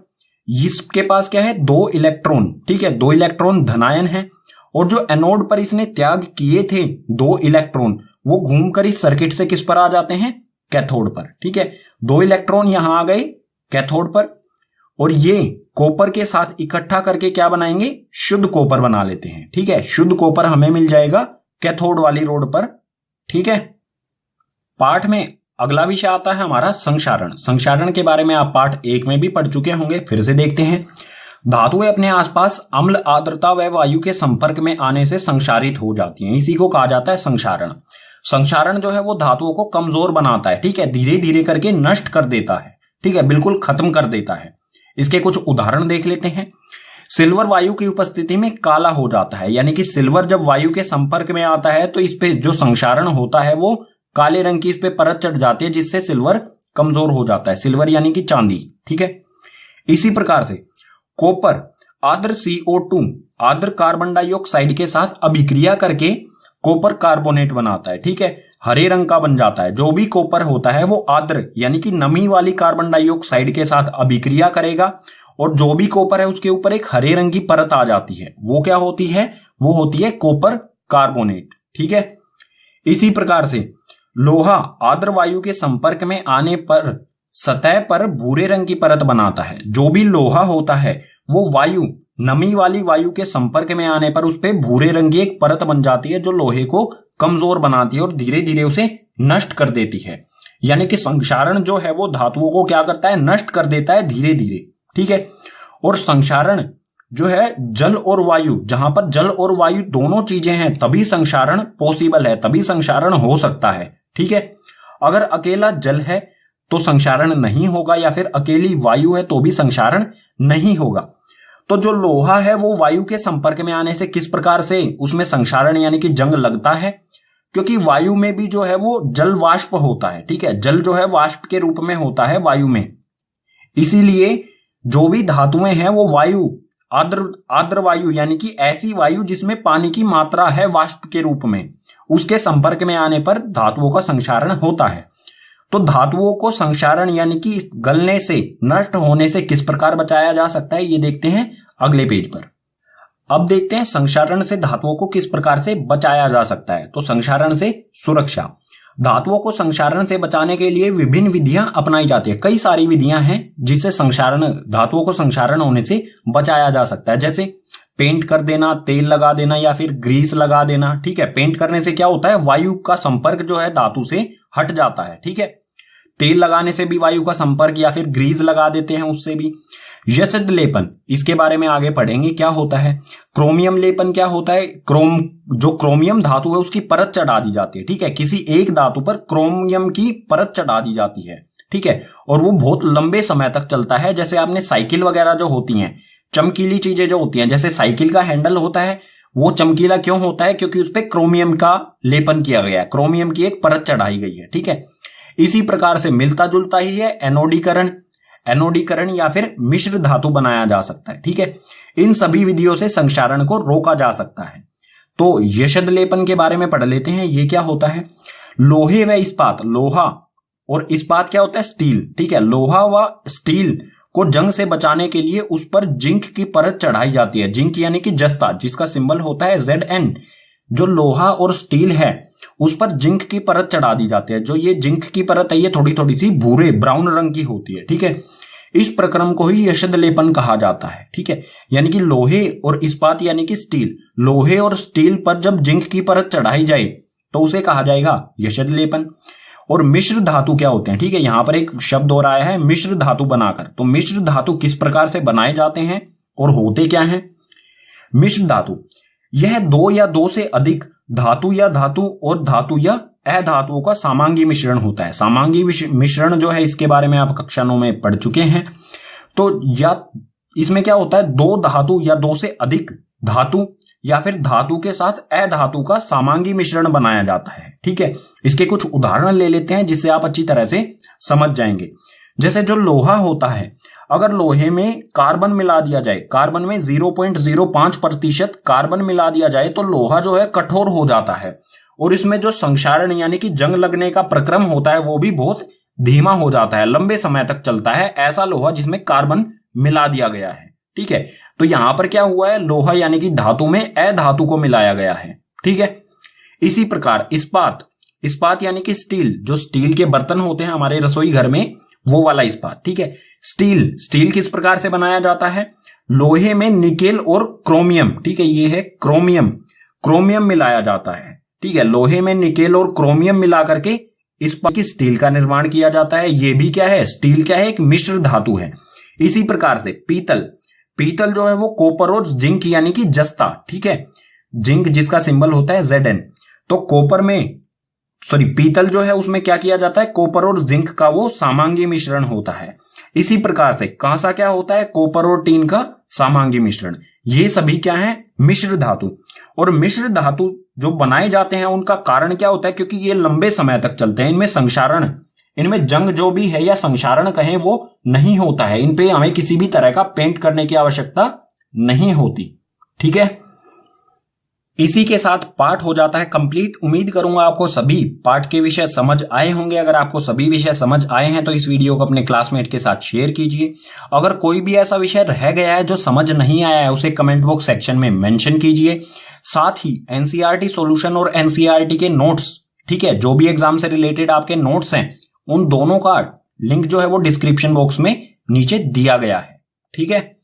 इसके पास क्या है 2 इलेक्ट्रॉन। ठीक है, 2 इलेक्ट्रॉन धनायन है और जो एनोड पर इसने त्याग किए थे 2 इलेक्ट्रॉन वो घूमकर इस सर्किट से किस पर आ जाते हैं, कैथोड पर। ठीक है, 2 इलेक्ट्रॉन यहां आ गए कैथोड पर और ये कॉपर के साथ इकट्ठा करके क्या बनाएंगे, शुद्ध कॉपर बना लेते हैं। ठीक है, शुद्ध कॉपर हमें मिल जाएगा कैथोड वाली रोड पर। ठीक है, पाठ में अगला विषय आता है हमारा संक्षारण। संक्षारण के बारे में आप पाठ 1 में भी पढ़ चुके होंगे, फिर से देखते हैं। धातुएं अपने आसपास अम्ल, आर्द्रता व वायु के संपर्क में आने से संक्षारित हो जाती हैं, इसी को कहा जाता है संक्षारण। संक्षारण जो है वो धातुओं को कमजोर बनाता है। ठीक है, धीरे धीरे करके नष्ट कर देता है। ठीक है, बिल्कुल खत्म कर देता है। इसके कुछ उदाहरण देख लेते हैं। सिल्वर वायु की उपस्थिति में काला हो जाता है, यानी कि सिल्वर जब वायु के संपर्क में आता है तो इस पे जो संक्षारण होता है वो काले रंग की इस पे परत चढ़ जाती है जिससे सिल्वर कमजोर हो जाता है। सिल्वर यानी कि चांदी। ठीक है, इसी प्रकार से कॉपर आर्द्र CO2 आर्द्र कार्बन डाइऑक्साइड के साथ अभिक्रिया करके कॉपर कार्बोनेट बनाता है। ठीक है, हरे रंग का बन जाता है। जो भी कॉपर होता है वो आर्द्र यानी कि नमी वाली कार्बन डाइऑक्साइड के साथ अभिक्रिया करेगा और जो भी कॉपर है उसके ऊपर एक हरे रंग की परत आ जाती है। वो क्या होती है, वो होती है कॉपर कार्बोनेट। ठीक है, इसी प्रकार से लोहा आर्द्र वायु के संपर्क में आने पर सतह पर भूरे रंग की परत बनाता है। जो भी लोहा होता है वो वायु, नमी वाली वायु के संपर्क में आने पर उस पे भूरे रंग की एक परत बन जाती है जो लोहे को कमजोर बनाती है और धीरे धीरे उसे नष्ट कर देती है। यानी कि संक्षारण जो है वो धातुओं को क्या करता है, नष्ट कर देता है धीरे धीरे। ठीक है, और संक्षारण जो है जल और वायु, जहां पर जल और वायु दोनों चीजें हैं तभी संक्षारण पॉसिबल है, तभी संक्षारण हो सकता है। ठीक है, अगर अकेला जल है तो संक्षारण नहीं होगा या फिर अकेली वायु है तो भी संक्षारण नहीं होगा। तो जो लोहा है वो वायु के संपर्क में आने से किस प्रकार से उसमें संक्षारण यानी कि जंग लगता है, क्योंकि वायु में भी जो है वो जल वाष्प होता है। ठीक है, जल जो है वाष्प के रूप में होता है वायु में, इसीलिए जो भी धातुएं हैं वो वायु आर्द्र वायु यानी कि ऐसी वायु जिसमें पानी की मात्रा है वाष्प के रूप में, उसके संपर्क में आने पर धातुओं का संक्षारण होता है। तो धातुओं को संक्षारण यानी कि गलने से, नष्ट होने से किस प्रकार बचाया जा सकता है, ये देखते हैं अगले पेज पर। अब देखते हैं संक्षारण से धातुओं को किस प्रकार से बचाया जा सकता है। तो संक्षारण से सुरक्षा, धातुओं को संक्षारण से बचाने के लिए विभिन्न विधियां अपनाई जाती है। कई सारी विधियां हैं जिससे धातुओं को संक्षारण होने से बचाया जा सकता है, जैसे पेंट कर देना, तेल लगा देना या फिर ग्रीस लगा देना। ठीक है, पेंट करने से क्या होता है, वायु का संपर्क जो है धातु से हट जाता है। ठीक है, तेल लगाने से भी वायु का संपर्क, या फिर ग्रीस लगा देते हैं उससे भी। यशद लेपन, इसके बारे में आगे पढ़ेंगे क्या होता है। क्रोमियम लेपन क्या होता है, जो क्रोमियम धातु है उसकी परत चढ़ा दी जाती है। ठीक है, किसी एक धातु पर क्रोमियम की परत चढ़ा दी जाती है। ठीक है, और वो बहुत लंबे समय तक चलता है। जैसे आपने साइकिल वगैरह जो होती हैं, चमकीली चीजें जो होती हैं, जैसे साइकिल का हैंडल होता है, वो चमकीला क्यों होता है, क्योंकि उस पर क्रोमियम का लेपन किया गया है, क्रोमियम की एक परत चढ़ाई गई है। ठीक है, इसी प्रकार से मिलता जुलता ही है एनोडीकरण या फिर मिश्र धातु बनाया जा सकता है। ठीक है, इन सभी विधियों से संक्षारण को रोका जा सकता है। तो यशद लेपन के बारे में पढ़ लेते हैं, ये क्या होता है। लोहे व इस्पात, लोहा और इस्पात क्या होता है, स्टील। ठीक है, लोहा व स्टील को जंग से बचाने के लिए उस पर जिंक की परत चढ़ाई जाती है। जिंक यानी कि जस्ता, जिसका सिंबल होता है Zn। जो लोहा और स्टील है उस पर जिंक की परत चढ़ा दी जाती है। जो ये जिंक की परत है ये थोड़ी थोड़ी सी भूरे ब्राउन रंग की होती है। ठीक है, इस प्रक्रम को ही यशद लेपन कहा जाता है। ठीक है, यानी कि लोहे और इस्पात यानी कि स्टील, लोहे और स्टील पर जब जिंक की परत चढ़ाई जाए तो उसे कहा जाएगा यशद लेपन। और मिश्र धातु क्या होते हैं, ठीक है, यहां पर एक शब्द और आया है मिश्र धातु बनाकर। तो मिश्र धातु किस प्रकार से बनाए जाते हैं और होते क्या हैं। मिश्र धातु, यह दो या दो से अधिक धातु या धातु और धातु या अधातुओं का समांगी मिश्रण होता है। समांगी मिश्रण जो है इसके बारे में आप कक्षा 9 में पढ़ चुके हैं। तो या इसमें क्या होता है, दो धातु या दो से अधिक धातु या फिर धातु के साथ अधातु का समांगी मिश्रण बनाया जाता है। ठीक है, इसके कुछ उदाहरण ले लेते हैं जिससे आप अच्छी तरह से समझ जाएंगे। जैसे जो लोहा होता है, अगर लोहे में कार्बन मिला दिया जाए, कार्बन में 0.05% कार्बन मिला दिया जाए तो लोहा जो है कठोर हो जाता है और इसमें जो संक्षारण यानी कि जंग लगने का प्रक्रम होता है वो भी बहुत धीमा हो जाता है, लंबे समय तक चलता है ऐसा लोहा जिसमें कार्बन मिला दिया गया है। ठीक है, तो यहां पर क्या हुआ है, लोहा यानी कि धातु में अधातु को मिलाया गया है। ठीक है, इसी प्रकार इस्पात यानी कि स्टील, जो स्टील के बर्तन होते हैं हमारे रसोई घर में, वो वाला इस्पात। ठीक है, स्टील किस प्रकार से बनाया जाता है, लोहे में निकेल और क्रोमियम, ठीक है, ये है क्रोमियम मिलाया जाता है। ठीक है, लोहे में निकेल और क्रोमियम मिला करके इस्पात की स्टील का निर्माण किया जाता है। ये भी क्या है, स्टील क्या है, एक मिश्र धातु है। इसी प्रकार से पीतल जो है वो कॉपर और जिंक यानी कि जस्ता, ठीक है, जिंक जिसका सिंबल होता है Zn। तो पीतल जो है उसमें क्या किया जाता है, कॉपर और जिंक का वो समांगी मिश्रण होता है। इसी प्रकार से कांसा क्या होता है, कॉपर और टीन का समांगी मिश्रण। ये सभी क्या है, मिश्र धातु। और मिश्र धातु जो बनाए जाते हैं उनका कारण क्या होता है, क्योंकि ये लंबे समय तक चलते हैं, इनमें जंग जो भी है या संक्षारण कहें वो नहीं होता है। इन पे हमें किसी भी तरह का पेंट करने की आवश्यकता नहीं होती। ठीक है, इसी के साथ पाठ हो जाता है कंप्लीट। उम्मीद करूंगा आपको सभी पाठ के विषय समझ आए होंगे। अगर आपको सभी विषय समझ आए हैं तो इस वीडियो को अपने क्लासमेट के साथ शेयर कीजिए। अगर कोई भी ऐसा विषय रह गया है जो समझ नहीं आया है उसे कमेंट बॉक्स सेक्शन में मेंशन कीजिए। साथ ही एनसीईआरटी सॉल्यूशन और एनसीईआरटी के नोट्स, ठीक है, जो भी एग्जाम से रिलेटेड आपके नोट्स हैं उन दोनों का लिंक जो है वो डिस्क्रिप्शन बॉक्स में नीचे दिया गया है। ठीक है।